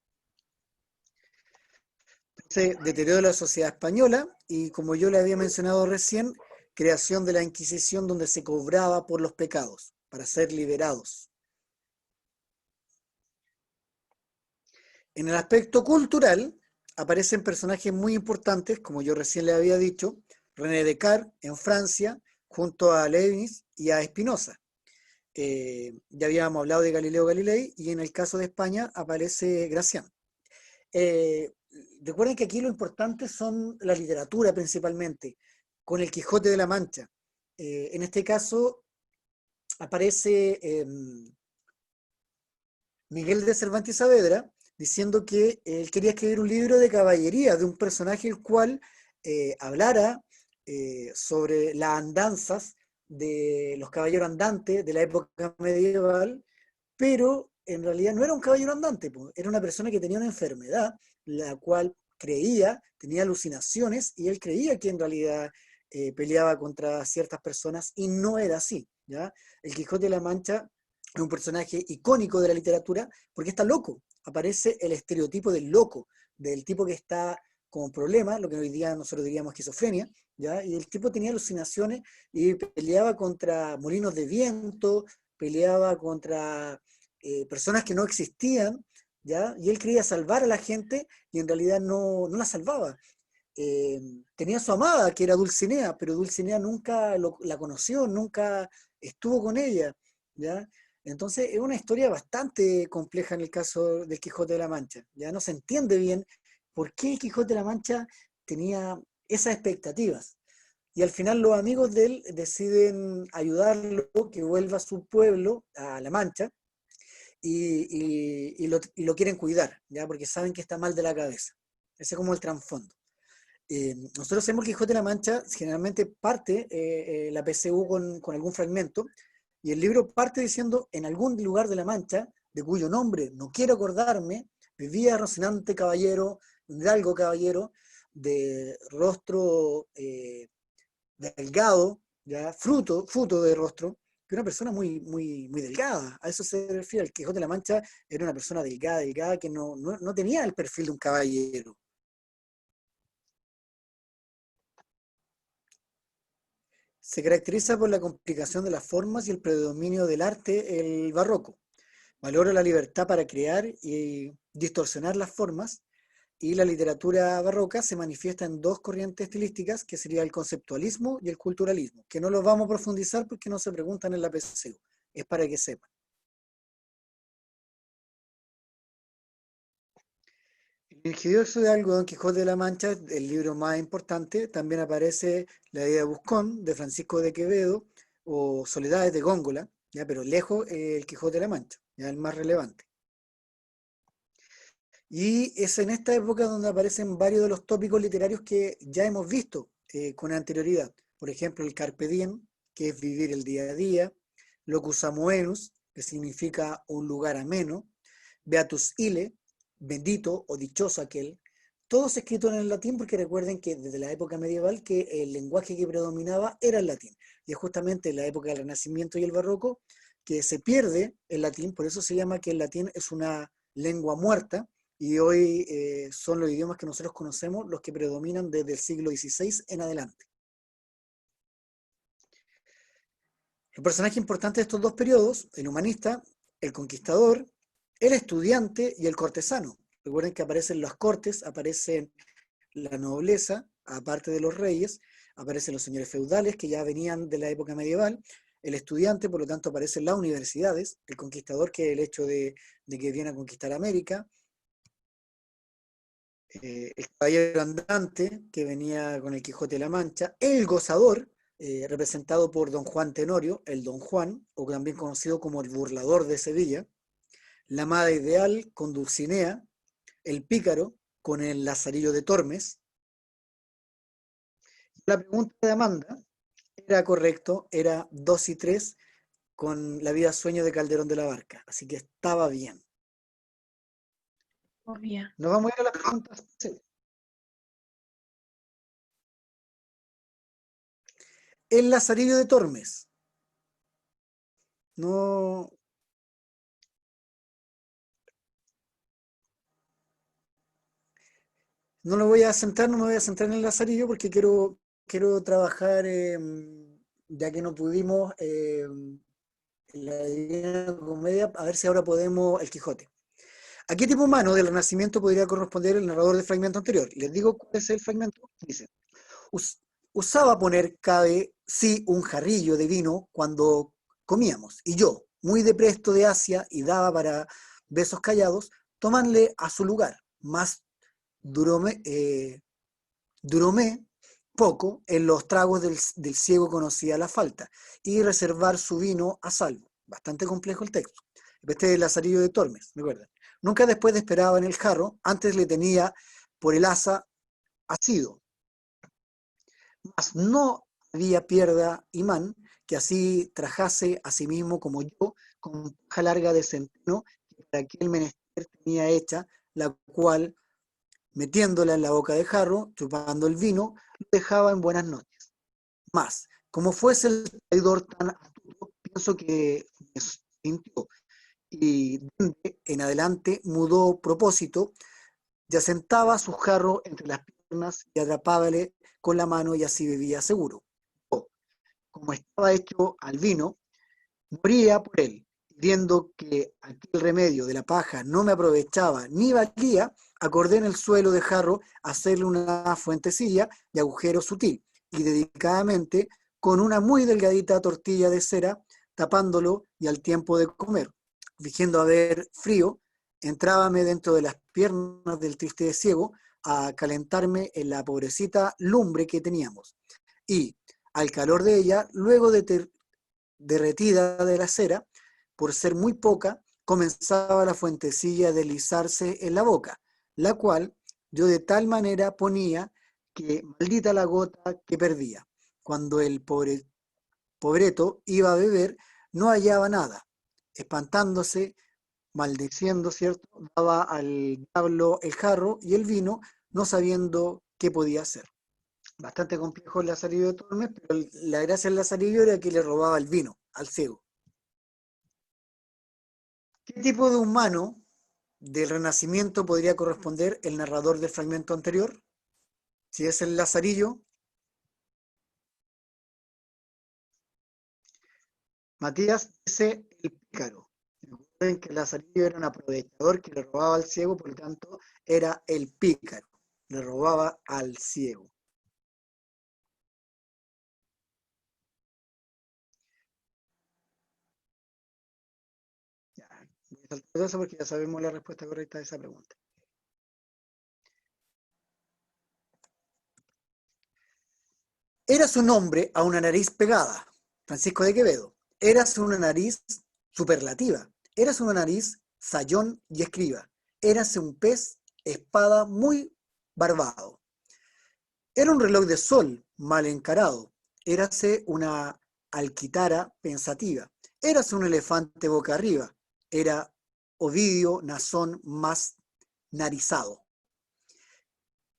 Entonces, deterioro de la sociedad española y, como yo le había mencionado recién, creación de la Inquisición donde se cobraba por los pecados para ser liberados. En el aspecto cultural aparecen personajes muy importantes, como yo recién le había dicho, René Descartes en Francia, junto a Leibniz y a Spinoza. Ya habíamos hablado de Galileo Galilei y en el caso de España aparece Gracián. Recuerden que aquí lo importante son la literatura principalmente, con el Quijote de la Mancha. En este caso aparece Miguel de Cervantes Saavedra diciendo que él quería escribir un libro de caballería, de un personaje el cual hablara sobre las andanzas de los caballeros andantes de la época medieval, pero en realidad no era un caballero andante, era una persona que tenía una enfermedad, la cual creía, tenía alucinaciones, y él creía que en realidad peleaba contra ciertas personas, y no era así, ¿ya? El Quijote de la Mancha es un personaje icónico de la literatura porque está loco, aparece el estereotipo del loco, del tipo que está con problemas, lo que hoy día nosotros diríamos esquizofrenia, ¿ya? Y el tipo tenía alucinaciones y peleaba contra molinos de viento, peleaba contra personas que no existían, ¿ya? Y él quería salvar a la gente y en realidad no la salvaba. Tenía a su amada, que era Dulcinea, pero Dulcinea nunca la conoció, nunca estuvo con ella, ¿ya? Entonces es una historia bastante compleja en el caso del Quijote de la Mancha. Ya no se entiende bien por qué el Quijote de la Mancha tenía esas expectativas. Y al final los amigos de él deciden ayudarlo, que vuelva a su pueblo, a La Mancha, y lo quieren cuidar, ¿ya? Porque saben que está mal de la cabeza. Ese es como el trasfondo. Nosotros sabemos que Quijote de la Mancha generalmente parte la PSU con algún fragmento, y el libro parte diciendo: en algún lugar de la Mancha, de cuyo nombre no quiero acordarme, vivía Rocinante caballero, un hidalgo caballero, de rostro delgado, ya fruto de rostro, que una persona muy delgada. A eso se refiere. El Quijote de la Mancha era una persona delgada, que no tenía el perfil de un caballero. Se caracteriza por la complicación de las formas y el predominio del arte, el barroco. Valora la libertad para crear y distorsionar las formas, y la literatura barroca se manifiesta en dos corrientes estilísticas, que sería el conceptualismo y el culturalismo, que no los vamos a profundizar porque no se preguntan en la PSU, es para que sepan. El ingenioso Hidalgo Don Quijote de la Mancha, el libro más importante. También aparece La vida de Buscón, de Francisco de Quevedo, o Soledades de Góngora, ¿ya? Pero lejos el Quijote de la Mancha, ya el más relevante. Y es en esta época donde aparecen varios de los tópicos literarios que ya hemos visto con anterioridad. Por ejemplo, el Carpe Diem, que es vivir el día a día; Locus Amoenus, que significa un lugar ameno; Beatus Ille, bendito o dichoso aquel. Todos escritos en el latín, porque recuerden que desde la época medieval que el lenguaje que predominaba era el latín. Y es justamente en la época del Renacimiento y el Barroco que se pierde el latín, por eso se llama que el latín es una lengua muerta, y hoy son los idiomas que nosotros conocemos los que predominan desde el siglo XVI en adelante. Los personajes importantes de estos dos periodos: el humanista, el conquistador, el estudiante y el cortesano. Recuerden que aparecen las cortes, aparecen la nobleza, aparte de los reyes, aparecen los señores feudales que ya venían de la época medieval, el estudiante, por lo tanto aparecen las universidades, el conquistador, que es el hecho de que viene a conquistar América, el caballero andante, que venía con el Quijote de la Mancha, el gozador, representado por Don Juan Tenorio, el Don Juan, o también conocido como el burlador de Sevilla; la amada ideal con Dulcinea; el pícaro con el Lazarillo de Tormes. La pregunta de Amanda era correcto, era 2 y 3 con La vida sueño de Calderón de la Barca, así que estaba bien. Obvio. Nos vamos a ir a las preguntas. El Lazarillo de Tormes. No me voy a centrar en el Lazarillo porque quiero trabajar, ya que no pudimos la Divina Comedia, a ver si ahora podemos el Quijote. ¿A qué tipo humano del Renacimiento podría corresponder el narrador del fragmento anterior? Les digo cuál es el fragmento. Dice: usaba poner cabe sí un jarrillo de vino cuando comíamos, y yo, muy de presto de Asia y daba para besos callados, tomarle a su lugar, más duróme poco, en los tragos del ciego conocía la falta, y reservar su vino a salvo. Bastante complejo el texto. Este es el Lazarillo de Tormes, recuerden. Nunca después de esperaba en el jarro, antes le tenía por el asa asido. Mas no había pierda imán que así trajase a sí mismo como yo, con paja larga de centeno, que para aquel menester tenía hecha, la cual, metiéndola en la boca de jarro, chupando el vino, lo dejaba en buenas noches. Mas, como fuese el traidor tan astuto, pienso que me sintió, y de en adelante mudó propósito, ya sentaba su jarro entre las piernas y atrapábale con la mano, y así bebía seguro. Yo, como estaba hecho al vino, moría por él, viendo que aquel remedio de la paja no me aprovechaba ni valía, acordé en el suelo de jarro hacerle una fuentecilla de agujero sutil, y dedicadamente con una muy delgadita tortilla de cera, tapándolo, y al tiempo de comer, fingiendo haber frío, entrábame dentro de las piernas del triste ciego a calentarme en la pobrecita lumbre que teníamos, y al calor de ella, luego de derretida de la cera, por ser muy poca, comenzaba la fuentecilla a deslizarse en la boca, la cual yo de tal manera ponía que maldita la gota que perdía. Cuando el pobreto iba a beber, no hallaba nada. Espantándose, maldiciendo, ¿cierto?, daba al diablo el jarro y el vino, no sabiendo qué podía hacer. Bastante complejo el Lazarillo de Tormes, pero la gracia del Lazarillo era que le robaba el vino al ciego. ¿Qué tipo de humano del Renacimiento podría corresponder el narrador del fragmento anterior? Si es el Lazarillo, Matías dice el pícaro. Recuerden que Lazarillo era un aprovechador que le robaba al ciego, por lo tanto era el pícaro. Le robaba al ciego. Ya, voy a saltar eso porque ya sabemos la respuesta correcta de esa pregunta. Era su nombre a una nariz pegada, Francisco de Quevedo. Eras una nariz superlativa. Eras una nariz sayón y escriba. Érase un pez espada muy barbado. Era un reloj de sol mal encarado. Érase una alquitara pensativa. Érase un elefante boca arriba. Era Ovidio Nazón más narizado.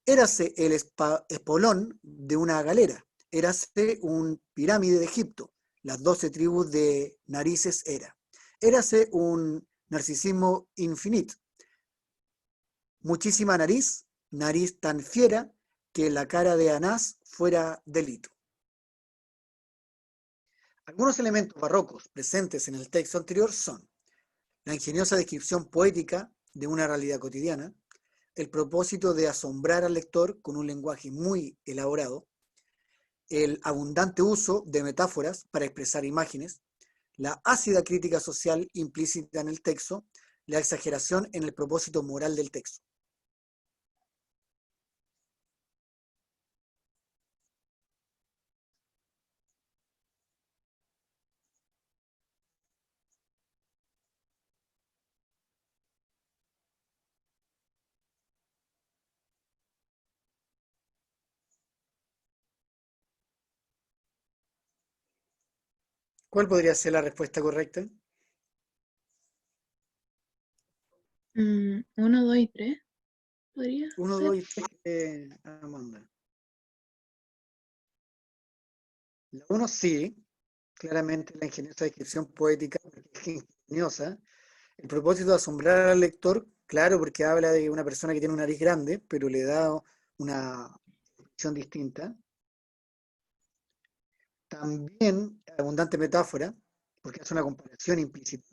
Érase el espolón de una galera. Érase un pirámide de Egipto. Las 12 tribus de narices era. Érase un narcisismo infinito. Muchísima nariz, nariz tan fiera que la cara de Anás fuera delito. Algunos elementos barrocos presentes en el texto anterior son la ingeniosa descripción poética de una realidad cotidiana, el propósito de asombrar al lector con un lenguaje muy elaborado, el abundante uso de metáforas para expresar imágenes, la ácida crítica social implícita en el texto, la exageración en el propósito moral del texto. ¿Cuál podría ser la respuesta correcta? 1, 2 y 3. ¿Podría 1, ser? 2 y 3, Amanda. La 1 sí, claramente la ingeniosa descripción poética, porque es ingeniosa. El propósito de asombrar al lector, claro, porque habla de una persona que tiene una nariz grande, pero le da una visión distinta. También abundante metáfora, porque hace una comparación implícita.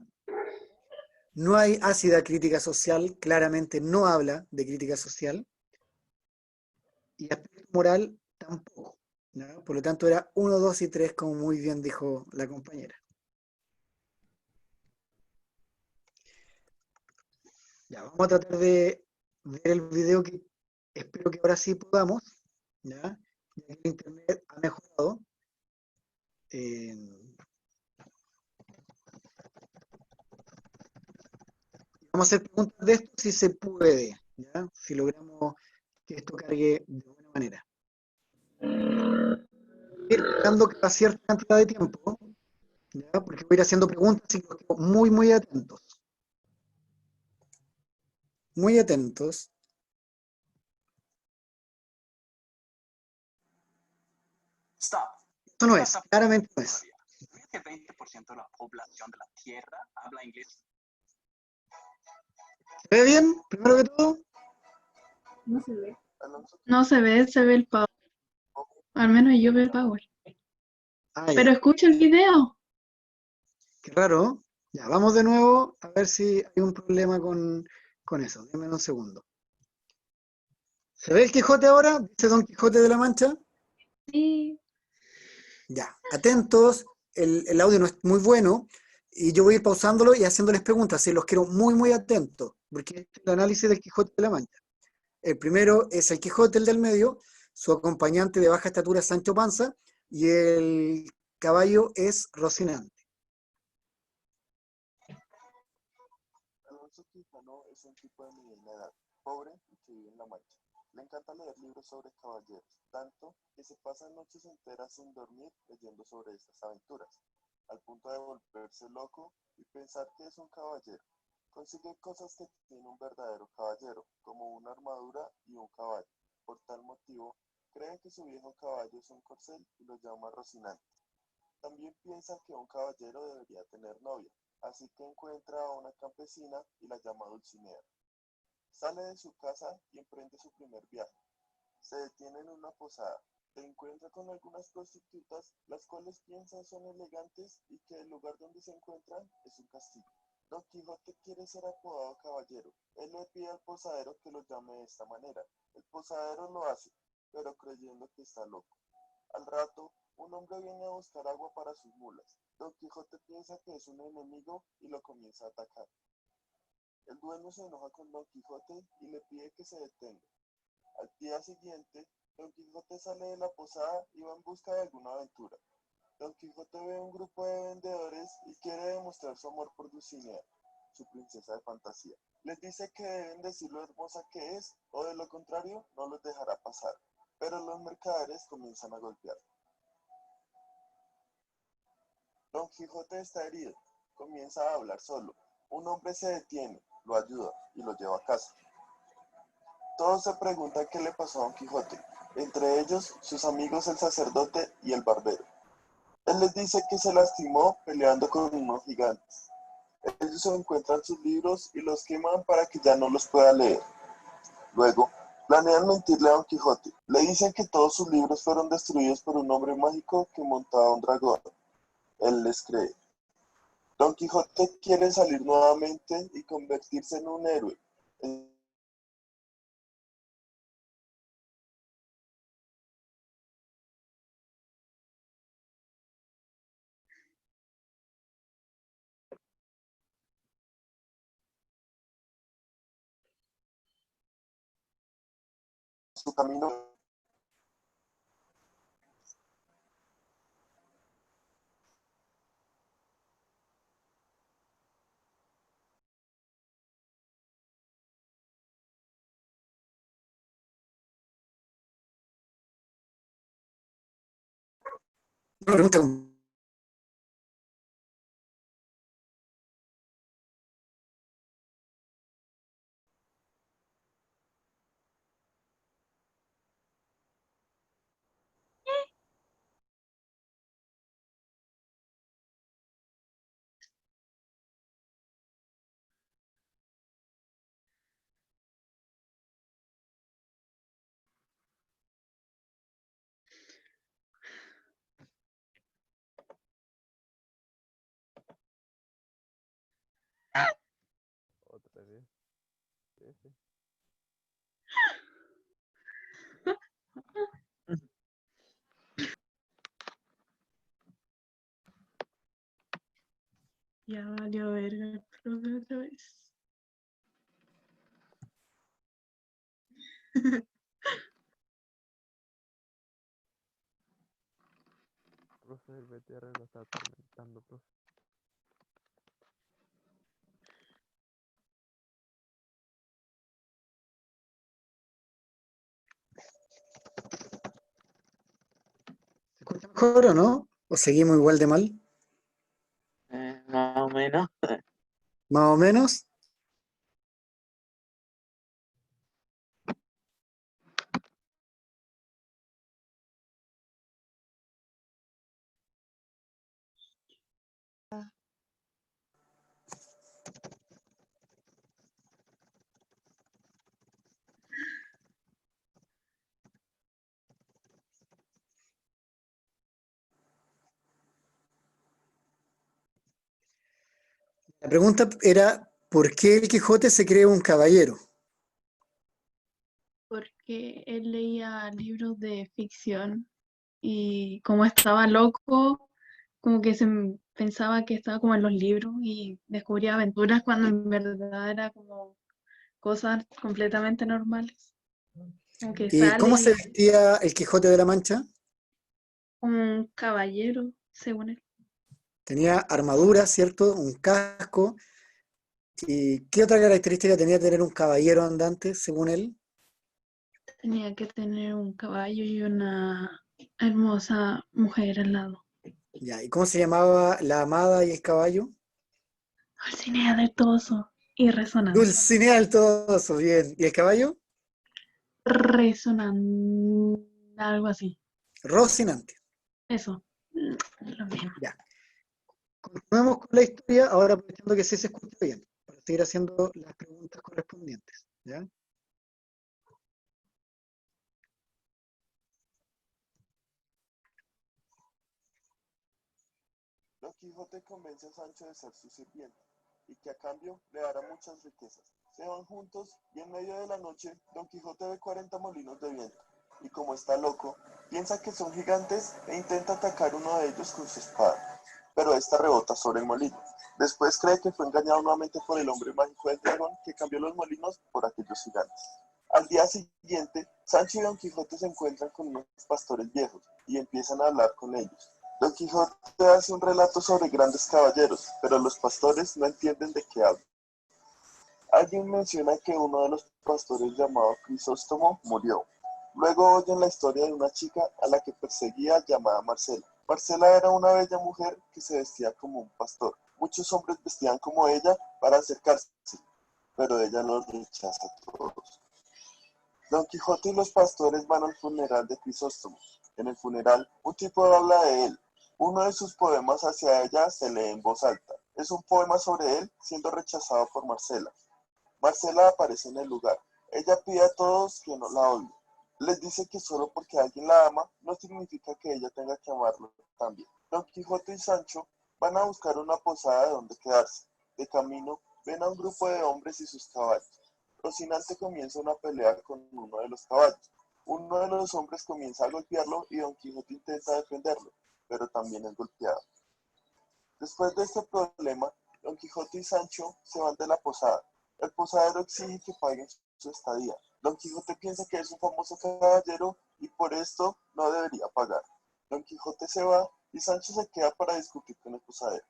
No hay ácida crítica social, claramente no habla de crítica social. Y aspecto moral tampoco, ¿no? Por lo tanto era 1, 2 y 3, como muy bien dijo la compañera. Ya, vamos a tratar de ver el video que espero que ahora sí podamos, ¿ya? Ya que el internet ha mejorado. Vamos a hacer preguntas de esto si se puede, ¿ya? Si logramos que esto cargue de buena manera. Ir dando cada cierta cantidad de tiempo, ¿ya? Porque voy a ir haciendo preguntas y los quiero muy, muy atentos. Muy atentos. Esto no es, claramente no es. Que 20% de la población de la Tierra habla inglés. ¿Se ve bien? Primero que todo. No se ve. No se ve el power. Al menos yo veo el power. Ah, Pero ya. escucha el video. Qué raro. Ya, vamos de nuevo a ver si hay un problema con eso. Déjame un segundo. ¿Se ve el Quijote ahora? ¿Dice Don Quijote de la Mancha? Sí. Ya, atentos. El audio no es muy bueno y yo voy a ir pausándolo y haciéndoles preguntas. Sí, los quiero muy, muy atentos, porque este es el análisis del Quijote de la Mancha. El primero es el Quijote, el del medio, su acompañante de baja estatura es Sancho Panza y el caballo es Rocinante. Alonso Quijano es un tipo de mediana edad, pobre y que vive en La Mancha. Le encanta leer libros sobre caballeros, tanto que se pasa noches enteras sin dormir leyendo sobre estas aventuras, al punto de volverse loco y pensar que es un caballero. Consigue cosas que tiene un verdadero caballero, como una armadura y un caballo. Por tal motivo, cree que su viejo caballo es un corcel y lo llama Rocinante. También piensa que un caballero debería tener novia, así que encuentra a una campesina y la llama Dulcinea. Sale de su casa y emprende su primer viaje. Se detiene en una posada, Se encuentra con algunas prostitutas, las cuales piensan son elegantes y que el lugar donde se encuentran es un castillo. Don Quijote quiere ser apodado caballero. Él le pide al posadero que lo llame de esta manera. El posadero lo hace, pero creyendo que está loco. Al rato, un hombre viene a buscar agua para sus mulas. Don Quijote piensa que es un enemigo y lo comienza a atacar. El dueño se enoja con Don Quijote y le pide que se detenga. Al día siguiente, Don Quijote sale de la posada y va en busca de alguna aventura. Don Quijote ve un grupo de vendedores y quiere demostrar su amor por Dulcinea, su princesa de fantasía. Les dice que deben decir lo hermosa que es, o de lo contrario, no los dejará pasar. Pero los mercaderes comienzan a golpear. Don Quijote está herido, comienza a hablar solo. Un hombre se detiene, lo ayuda y lo lleva a casa. Todos se preguntan qué le pasó a Don Quijote, entre ellos sus amigos el sacerdote y el barbero. Él les dice que se lastimó peleando con unos gigantes. Ellos encuentran sus libros y los queman para que ya no los pueda leer. Luego, planean mentirle a Don Quijote. Le dicen que todos sus libros fueron destruidos por un hombre mágico que montaba un dragón. Él les cree. Don Quijote quiere salir nuevamente y convertirse en un héroe. En su camino. Una pregunta con- Otra vez. Ese. Ya valió verga el profe otra vez. Profe, el BTR lo está atormentando, profe. ¿Se escucha mejor o no? ¿O seguimos igual de mal? Más o menos. Más o menos. La pregunta era, ¿por qué el Quijote se cree un caballero? Porque él leía libros de ficción y como estaba loco, como que pensaba que estaba como en los libros y descubría aventuras cuando en verdad era como cosas completamente normales. Como que ¿Y sale cómo se y vestía el Quijote de la Mancha? como un caballero, según él. Tenía armadura, ¿cierto? Un casco. ¿Y qué otra característica tenía tener un caballero andante, según él? Tenía que tener un caballo y una hermosa mujer al lado. Ya, ¿y cómo se llamaba la amada y el caballo? Dulcinea del Toboso y resonante. Dulcinea del Toboso, bien. ¿Y el caballo? Resonante, algo así. Rocinante. Eso, lo mismo. Ya. Continuemos con la historia, ahora aprovechando que sí se escucha bien, para seguir haciendo las preguntas correspondientes. ¿Ya? Don Quijote convence a Sancho de ser su sirviente y que a cambio le dará muchas riquezas. Se van juntos y en medio de la noche Don Quijote ve 40 molinos de viento y como está loco, piensa que son gigantes e intenta atacar uno de ellos con su espada, pero esta rebota sobre el molino. Después cree que fue engañado nuevamente por el hombre mágico del dragón que cambió los molinos por aquellos gigantes. Al día siguiente, Sancho y Don Quijote se encuentran con unos pastores viejos y empiezan a hablar con ellos. Don Quijote hace un relato sobre grandes caballeros, pero los pastores no entienden de qué habla. Alguien menciona que uno de los pastores llamado Crisóstomo murió. Luego oyen la historia de una chica a la que perseguía llamada Marcela. Marcela era una bella mujer que se vestía como un pastor. Muchos hombres vestían como ella para acercarse, pero ella los rechaza a todos. Don Quijote y los pastores van al funeral de Crisóstomo. En el funeral, un tipo habla de él. Uno de sus poemas hacia ella se lee en voz alta. Es un poema sobre él siendo rechazado por Marcela. Marcela aparece en el lugar. Ella pide a todos que no la odien. Les dice que solo porque alguien la ama no significa que ella tenga que amarlo también. Don Quijote y Sancho van a buscar una posada donde quedarse. De camino, ven a un grupo de hombres y sus caballos. Rocinante comienza una pelea con uno de los caballos. Uno de los hombres comienza a golpearlo y Don Quijote intenta defenderlo, pero también es golpeado. Después de este problema, Don Quijote y Sancho se van de la posada. El posadero exige que paguen su estadía. Don Quijote piensa que es un famoso caballero y por esto no debería pagar. Don Quijote se va y Sancho se queda para discutir con el posadero.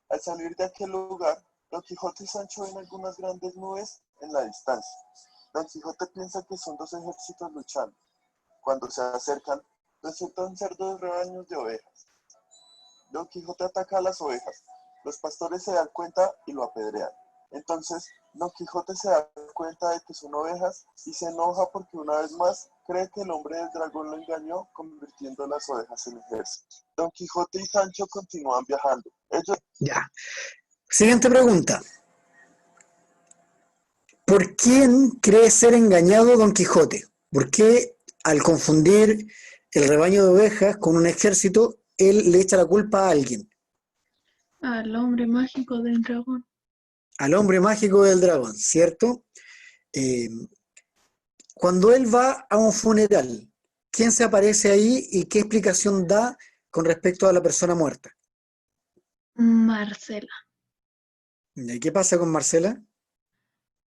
Al salir de aquel lugar, Don Quijote y Sancho ven algunas grandes nubes en la distancia. Don Quijote piensa que son dos ejércitos luchando. Cuando se acercan, resultan ser dos rebaños de ovejas. Don Quijote ataca a las ovejas. Los pastores se dan cuenta y lo apedrean. Entonces, Don Quijote se da cuenta de que son ovejas y se enoja porque una vez más cree que el hombre del dragón lo engañó convirtiendo las ovejas en ejército. Don Quijote y Sancho continúan viajando. Ellos... Ya. Siguiente pregunta. ¿Por quién cree ser engañado Don Quijote? ¿Por qué al confundir el rebaño de ovejas con un ejército, él le echa la culpa a alguien? Al hombre mágico del dragón. Al hombre mágico del dragón, ¿cierto? Cuando él va a un funeral, ¿quién se aparece ahí y qué explicación da con respecto a la persona muerta? Marcela. ¿Y qué pasa con Marcela?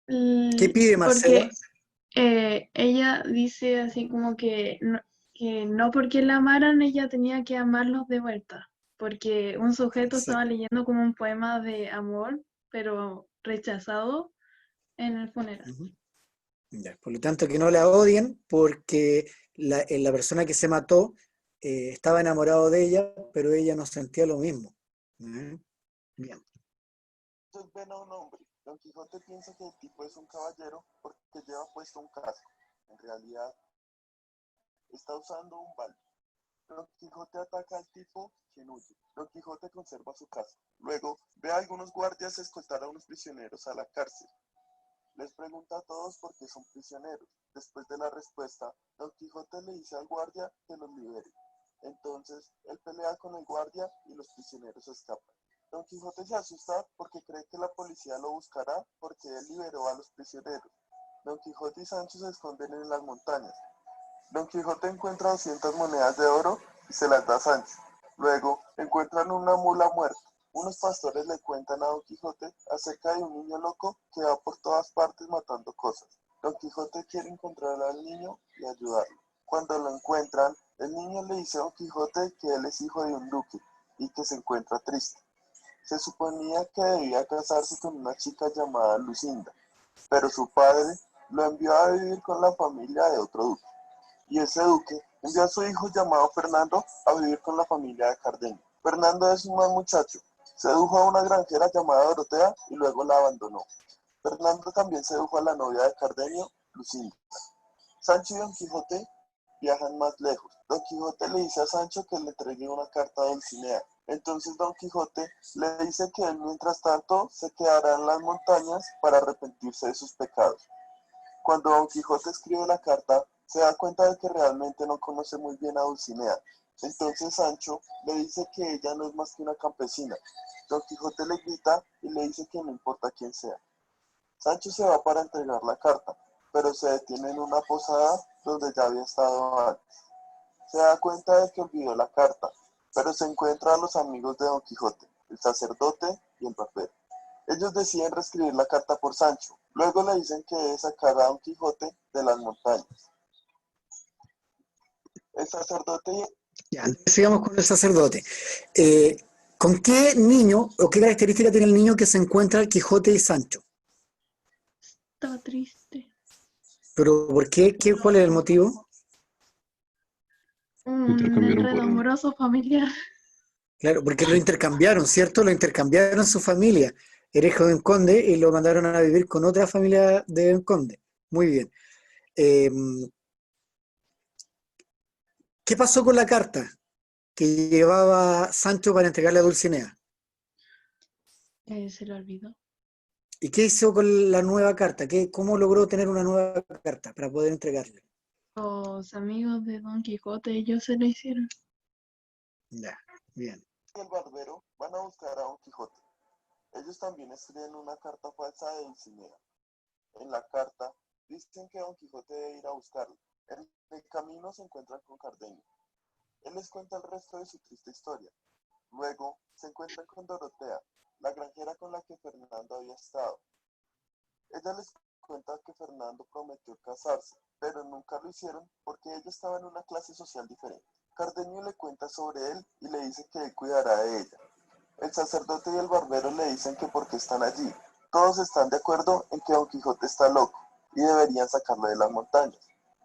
¿Qué pide Marcela? Porque ella dice así como que no porque la amaran ella tenía que amarlos de vuelta, porque un sujeto estaba leyendo como un poema de amor, pero rechazado en el funeral. Ya, por lo tanto, que no la odien porque la persona que se mató estaba enamorado de ella, pero ella no sentía lo mismo. Bien. Entonces ven a un hombre. Don Quijote piensa que el tipo es un caballero porque lleva puesto un casco. En realidad, está usando un balde. Don Quijote ataca al tipo, quien huye. Don Quijote conserva su casco. Luego, ve a algunos guardias escoltar a unos prisioneros a la cárcel. Les pregunta a todos por qué son prisioneros. Después de la respuesta, Don Quijote le dice al guardia que los libere. Entonces, él pelea con el guardia y los prisioneros escapan. Don Quijote se asusta porque cree que la policía lo buscará porque él liberó a los prisioneros. Don Quijote y Sancho se esconden en las montañas. Don Quijote encuentra 200 monedas de oro y se las da a Sancho. Luego, encuentran una mula muerta. Unos pastores le cuentan a Don Quijote acerca de un niño loco que va por todas partes matando cosas. Don Quijote quiere encontrar al niño y ayudarlo. Cuando lo encuentran, el niño le dice a Don Quijote que él es hijo de un duque y que se encuentra triste. Se suponía que debía casarse con una chica llamada Lucinda, pero su padre lo envió a vivir con la familia de otro duque. Y ese duque envió a su hijo llamado Fernando a vivir con la familia de Cardenio. Fernando es un buen muchacho. Sedujo a una granjera llamada Dorotea y luego la abandonó. Fernando también sedujo a la novia de Cardenio, Lucinda. Sancho y Don Quijote viajan más lejos. Don Quijote le dice a Sancho que le entregue una carta a Dulcinea. Entonces Don Quijote le dice que él mientras tanto se quedará en las montañas para arrepentirse de sus pecados. Cuando Don Quijote escribe la carta, Se da cuenta de que realmente no conoce muy bien a Dulcinea. Entonces Sancho le dice que ella no es más que una campesina. Don Quijote le grita y le dice que no importa quién sea. Sancho se va para entregar la carta, pero se detiene en una posada donde ya había estado antes. Se da cuenta de que olvidó la carta, pero se encuentra a los amigos de Don Quijote, el sacerdote y el barbero. Ellos deciden reescribir la carta por Sancho. Luego le dicen que debe sacar a Don Quijote de las montañas. El sacerdote Ya, entonces sigamos con el sacerdote. ¿Con qué niño o qué característica tiene el niño que se encuentra el Quijote y Sancho? Estaba triste. ¿Pero por qué? ¿Cuál es el motivo? Un Intercambiaron enredo por... amoroso familiar. Claro, porque lo intercambiaron, ¿cierto? Lo intercambiaron su familia. Era hijo de un conde y lo mandaron a vivir con otra familia de un conde. Muy bien. Eh, ¿Qué pasó con la carta que llevaba Sancho para entregarle a Dulcinea? Se lo olvidó. ¿Y qué hizo con la nueva carta? ¿Cómo logró tener una nueva carta para poder entregarle? Los amigos de Don Quijote, ellos se lo hicieron. Ya, bien. y el barbero van a buscar a Don Quijote. Ellos también escriben una carta falsa de Dulcinea. En la carta dicen que Don Quijote debe ir a buscarlo. En el camino se encuentran con Cardenio. Él les cuenta el resto de su triste historia. Luego se encuentran con Dorotea, la granjera con la que Fernando había estado. Ella les cuenta que Fernando prometió casarse, pero nunca lo hicieron porque ella estaba en una clase social diferente. Cardenio le cuenta sobre él y le dice que él cuidará de ella. El sacerdote y el barbero le dicen que por qué están allí. Todos están de acuerdo en que Don Quijote está loco y deberían sacarlo de las montañas.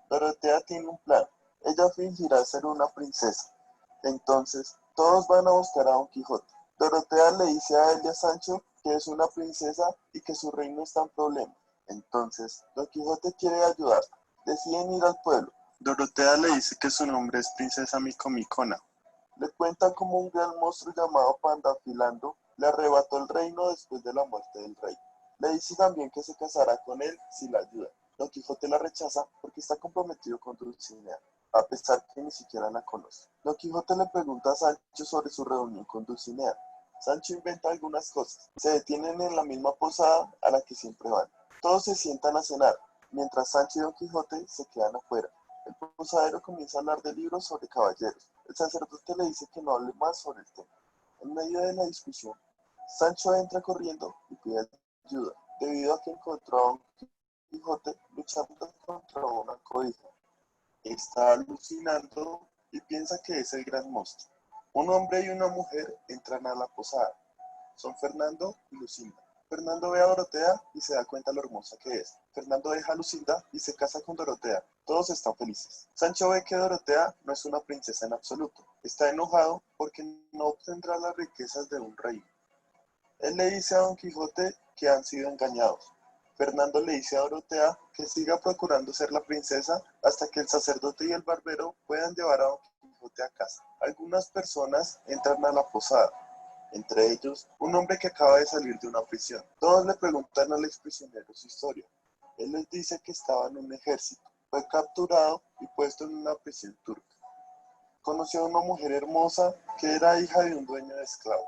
Dorotea tiene un plan. Ella fingirá ser una princesa. Entonces, todos van a buscar a Don Quijote. Dorotea le dice a él y a Sancho que es una princesa y que su reino está en problemas. Entonces, Don Quijote quiere ayudar. Deciden ir al pueblo. Dorotea le dice que su nombre es Princesa Micomicona. Le cuenta cómo un gran monstruo llamado Pandafilando le arrebató el reino después de la muerte del rey. Le dice también que se casará con él si la ayuda. Don Quijote la rechaza porque está comprometido con Dulcinea, a pesar que ni siquiera la conoce. Don Quijote le pregunta a Sancho sobre su reunión con Dulcinea. Sancho inventa algunas cosas. Se detienen en la misma posada a la que siempre van. Todos se sientan a cenar, mientras Sancho y Don Quijote se quedan afuera. El posadero comienza a hablar de libros sobre caballeros. El sacerdote le dice que no hable más sobre el tema. En medio de la discusión, Sancho entra corriendo y pide ayuda, debido a que encontró a Don Quijote luchando contra una cobija. Está alucinando y piensa que es el gran monstruo. Un hombre y una mujer entran a la posada. Son Fernando y Lucinda. Fernando ve a Dorotea y se da cuenta lo hermosa que es. Fernando deja a Lucinda y se casa con Dorotea. Todos están felices. Sancho ve que Dorotea no es una princesa en absoluto. Está enojado porque no obtendrá las riquezas de un rey. Él le dice a Don Quijote que han sido engañados. Fernando le dice a Dorotea que siga procurando ser la princesa hasta que el sacerdote y el barbero puedan llevar a Don Quijote a casa. Algunas personas entran a la posada. Entre ellos, un hombre que acaba de salir de una prisión. Todos le preguntan al exprisionero su historia. Él les dice que estaba en un ejército, fue capturado y puesto en una prisión turca. Conoció a una mujer hermosa que era hija de un dueño de esclavos.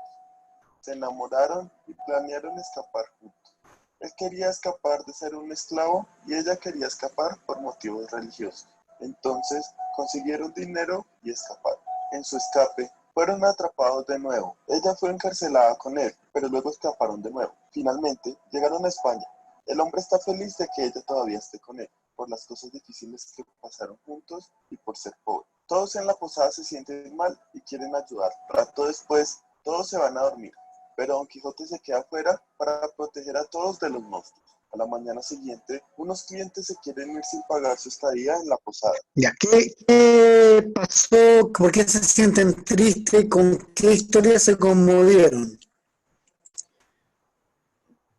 Se enamoraron y planearon escapar juntos. Él quería escapar de ser un esclavo y ella quería escapar por motivos religiosos. Entonces consiguieron dinero y escaparon. En su escape, fueron atrapados de nuevo. Ella fue encarcelada con él, pero luego escaparon de nuevo. Finalmente, llegaron a España. El hombre está feliz de que ella todavía esté con él, por las cosas difíciles que pasaron juntos y por ser pobre. Todos en la posada se sienten mal y quieren ayudar. Rato después, todos se van a dormir, pero Don Quijote se queda afuera para proteger a todos de los monstruos. A la mañana siguiente, unos clientes se quieren ir sin pagar su estadía en la posada. Ya, ¿qué pasó? ¿Por qué se sienten tristes? ¿Con qué historia se conmovieron?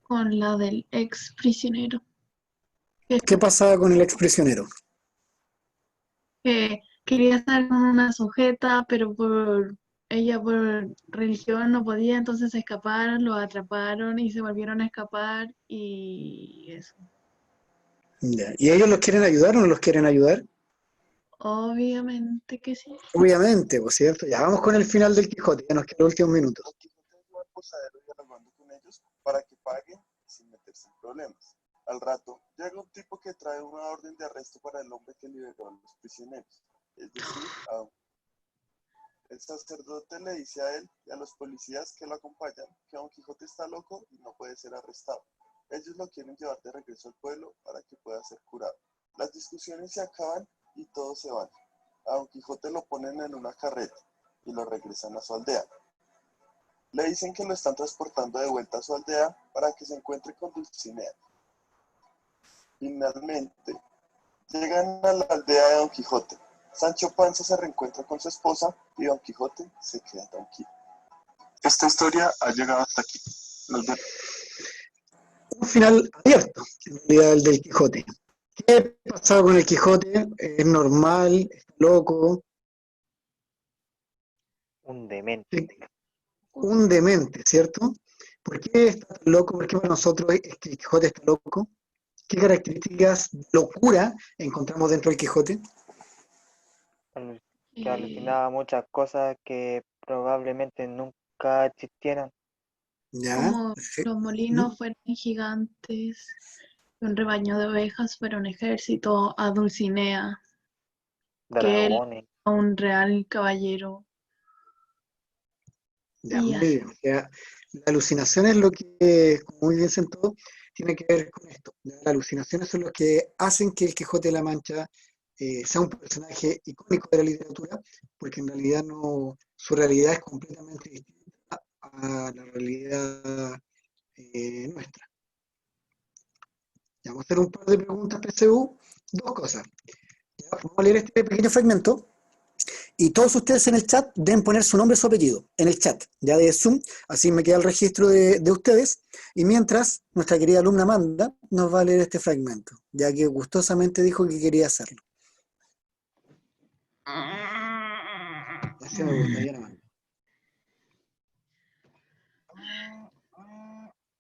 Con la del ex prisionero. ¿Qué pasaba con el exprisionero? Que quería estar con una sujeta, pero ella por religión no podía, entonces se escaparon, lo atraparon y se volvieron a escapar y eso. Ya. ¿Y ellos los quieren ayudar o no los quieren ayudar? Obviamente que sí. Obviamente, por cierto. Ya vamos con el final del Quijote, ya nos quedan los últimos minutos. Don Quijote ayuda al posadero dialogando con ellos para que paguen sin meterse en problemas. Al rato, llega un tipo que trae una orden de arresto para el hombre que liberó a los prisioneros. Es decir, el sacerdote le dice a él y a los policías que lo acompañan que Don Quijote está loco y no puede ser arrestado. Ellos lo quieren llevar de regreso al pueblo para que pueda ser curado. Las discusiones se acaban y todos se van. A Don Quijote lo ponen en una carreta y lo regresan a su aldea. Le dicen que lo están transportando de vuelta a su aldea para que se encuentre con Dulcinea. Finalmente, llegan a la aldea de Don Quijote. Sancho Panza se reencuentra con su esposa y Don Quijote se queda tranquilo. Esta historia ha llegado hasta aquí. Nos vemos. Un final abierto, en realidad, el del Quijote. ¿Qué ha pasado con el Quijote? ¿Es normal? ¿Está loco? Un demente. Un demente, ¿cierto? ¿Por qué está tan loco? ¿Por qué para nosotros es que el Quijote está loco? ¿Qué características de locura encontramos dentro del Quijote? Que alucinaba muchas cosas que probablemente nunca existieran. ¿Ya? Como los molinos fueron gigantes, un rebaño de ovejas fuera un ejército, a Dulcinea, que él Dragones. era un real caballero. Ya, Y muy así. bien. Ya, la alucinación es lo que, como muy bien sentó, tiene que ver con esto. Las alucinaciones son lo que hacen que el Quijote de la Mancha sea un personaje icónico de la literatura, porque en realidad no, su realidad es completamente distinta a la realidad nuestra. Ya, vamos a hacer un par de preguntas PSU, dos cosas. Ya, vamos a leer este pequeño fragmento. Y todos ustedes en el chat deben poner su nombre y su apellido en el chat, ya de Zoom, así me queda el registro de ustedes. Y mientras, nuestra querida alumna Amanda nos va a leer este fragmento, ya que gustosamente dijo que quería hacerlo. Así me gusta, bien, Amanda.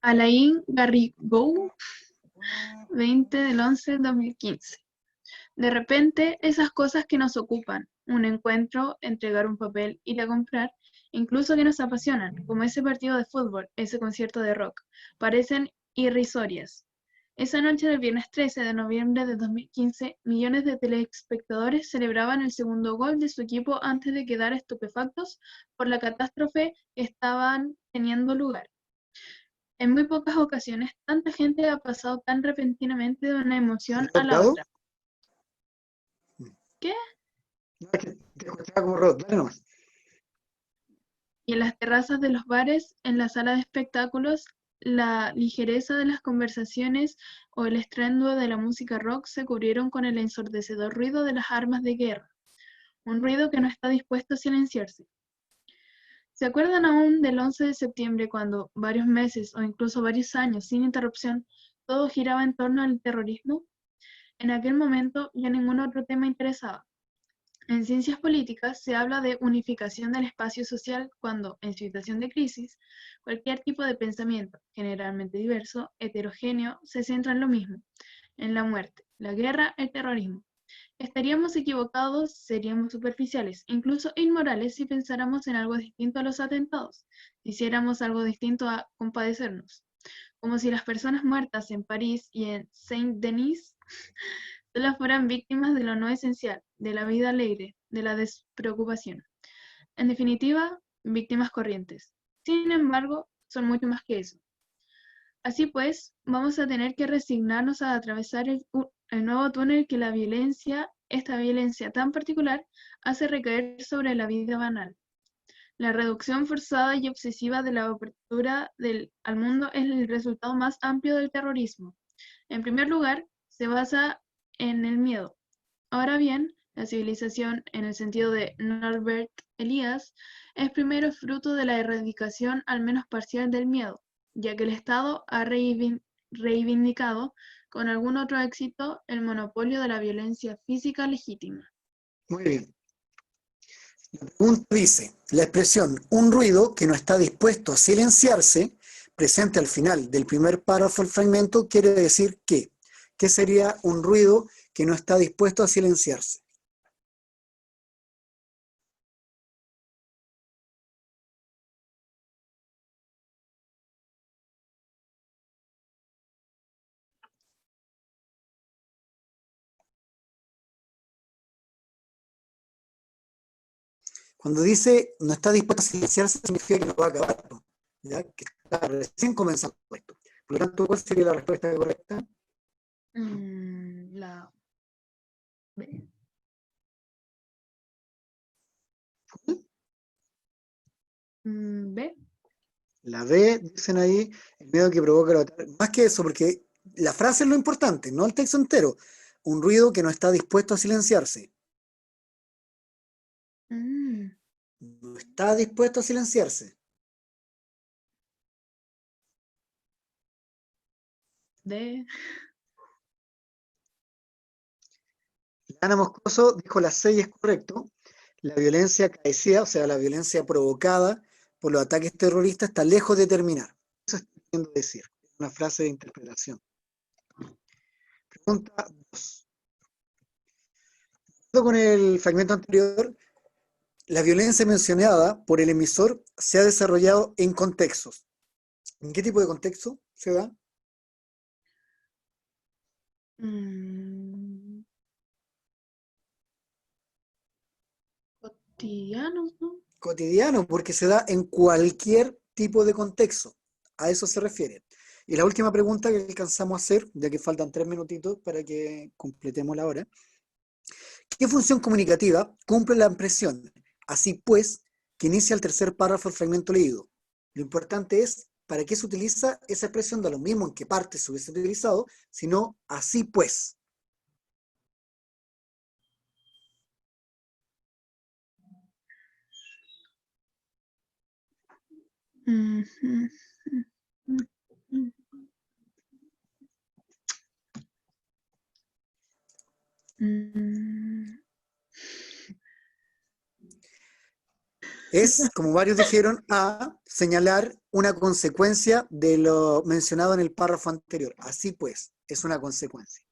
Alain Garrigou, 20/11/2015. De repente, esas cosas que nos ocupan, un encuentro, entregar un papel, ir a comprar, incluso que nos apasionan, como ese partido de fútbol, ese concierto de rock, parecen irrisorias. Esa noche del viernes 13 de noviembre de 2015, millones de telespectadores celebraban el segundo gol de su equipo antes de quedar estupefactos por la catástrofe que estaban teniendo lugar. En muy pocas ocasiones, tanta gente ha pasado tan repentinamente de una emoción a la otra. ¿Qué? No, es que te escuchaba como robot, dale nomás. Y en las terrazas de los bares, en la sala de espectáculos, la ligereza de las conversaciones o el estruendo de la música rock se cubrieron con el ensordecedor ruido de las armas de guerra, un ruido que no está dispuesto a silenciarse. ¿Se acuerdan aún del 11 de septiembre cuando, varios meses o incluso varios años sin interrupción, todo giraba en torno al terrorismo? En aquel momento ya ningún otro tema interesaba. En ciencias políticas se habla de unificación del espacio social cuando, en situación de crisis, cualquier tipo de pensamiento, generalmente diverso, heterogéneo, se centra en lo mismo, en la muerte, la guerra, el terrorismo. Estaríamos equivocados, seríamos superficiales, incluso inmorales si pensáramos en algo distinto a los atentados, si hiciéramos algo distinto a compadecernos, como si las personas muertas en París y en Saint-Denis solo fueran víctimas de lo no esencial, de la vida alegre, de la despreocupación. En definitiva, víctimas corrientes. Sin embargo, son mucho más que eso. Así pues, vamos a tener que resignarnos a atravesar el nuevo túnel que la violencia, esta violencia tan particular, hace recaer sobre la vida banal. La reducción forzada y obsesiva de la apertura al mundo es el resultado más amplio del terrorismo. En primer lugar, se basa en el miedo. Ahora bien, la civilización, en el sentido de Norbert Elias, es primero fruto de la erradicación al menos parcial del miedo, ya que el Estado ha reivindicado, con algún otro éxito, el monopolio de la violencia física legítima. Muy bien. La pregunta dice, la expresión un ruido que no está dispuesto a silenciarse, presente al final del primer párrafo del fragmento, quiere decir que, ¿qué sería un ruido que no está dispuesto a silenciarse? Cuando dice no está dispuesto a silenciarse, significa que no va a acabar, ¿ya? Que está recién comenzando esto. Por lo tanto, ¿cuál sería la respuesta correcta? La B. B. La B, dicen ahí, el miedo que provoca el ataque. Más que eso, porque la frase es lo importante, no el texto entero. Un ruido que no está dispuesto a silenciarse. No está dispuesto a silenciarse. D. Ana Moscoso dijo la C y es correcto. La violencia acaecida, o sea, la violencia provocada por los ataques terroristas está lejos de terminar. Eso estoy queriendo decir. Es una frase de interpretación. Pregunta 2. Con el fragmento anterior, la violencia mencionada por el emisor se ha desarrollado en contextos. ¿En qué tipo de contexto se da? Cotidianos, ¿no? Cotidiano, porque se da en cualquier tipo de contexto. A eso se refiere. Y la última pregunta que alcanzamos a hacer, ya que faltan 3 minutitos para que completemos la hora. ¿Qué función comunicativa cumple la expresión? Así pues, que inicia el tercer párrafo del fragmento leído. Lo importante es, ¿para qué se utiliza esa expresión? Da lo mismo en qué parte se hubiese utilizado, sino así pues. Es, como varios dijeron, a señalar una consecuencia de lo mencionado en el párrafo anterior. Así pues, es una consecuencia.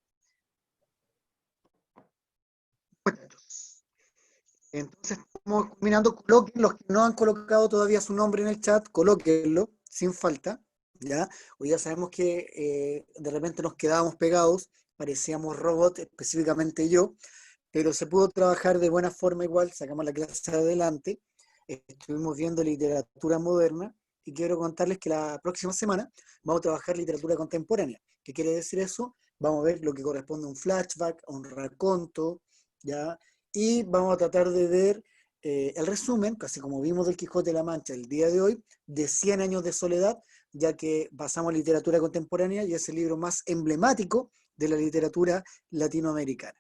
Entonces, estamos culminando. Coloquen los que no han colocado todavía su nombre en el chat, colóquenlo, sin falta. ¿Ya? Hoy ya sabemos que de repente nos quedábamos pegados, parecíamos robots, específicamente yo, pero se pudo trabajar de buena forma igual, sacamos la clase adelante. Estuvimos viendo literatura moderna y quiero contarles que la próxima semana vamos a trabajar literatura contemporánea. ¿Qué quiere decir eso? Vamos a ver lo que corresponde a un flashback, a un raconto, ¿ya? Y vamos a tratar de ver el resumen, casi como vimos del Quijote de la Mancha el día de hoy, de 100 años de soledad, ya que pasamos a literatura contemporánea y es el libro más emblemático de la literatura latinoamericana.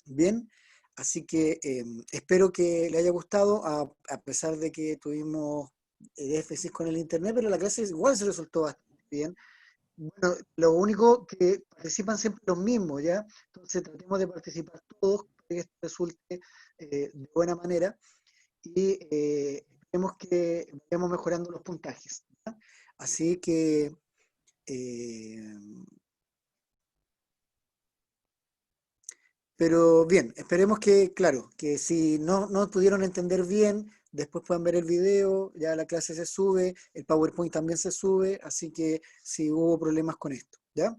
Bien, así que espero que le haya gustado, a pesar de que tuvimos déficit con el internet, pero la clase igual se resultó bastante bien. Bueno, lo único que participan siempre los mismos, ¿ya? Entonces tratemos de participar todos para que esto resulte de buena manera y esperemos que vayamos mejorando los puntajes, ¿ya? Así que pero bien, esperemos que, claro, que si no pudieron entender bien, después puedan ver el video, ya la clase se sube, el PowerPoint también se sube, así que si hubo problemas con esto, ¿ya?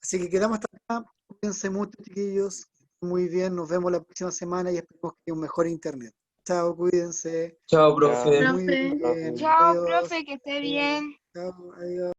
Así que quedamos hasta acá, cuídense mucho, chiquillos, muy bien, nos vemos la próxima semana y esperemos que haya un mejor internet. Chao, cuídense. Chao, profe. Muy bien, Chao, adiós. profe, que esté bien. Chao, adiós.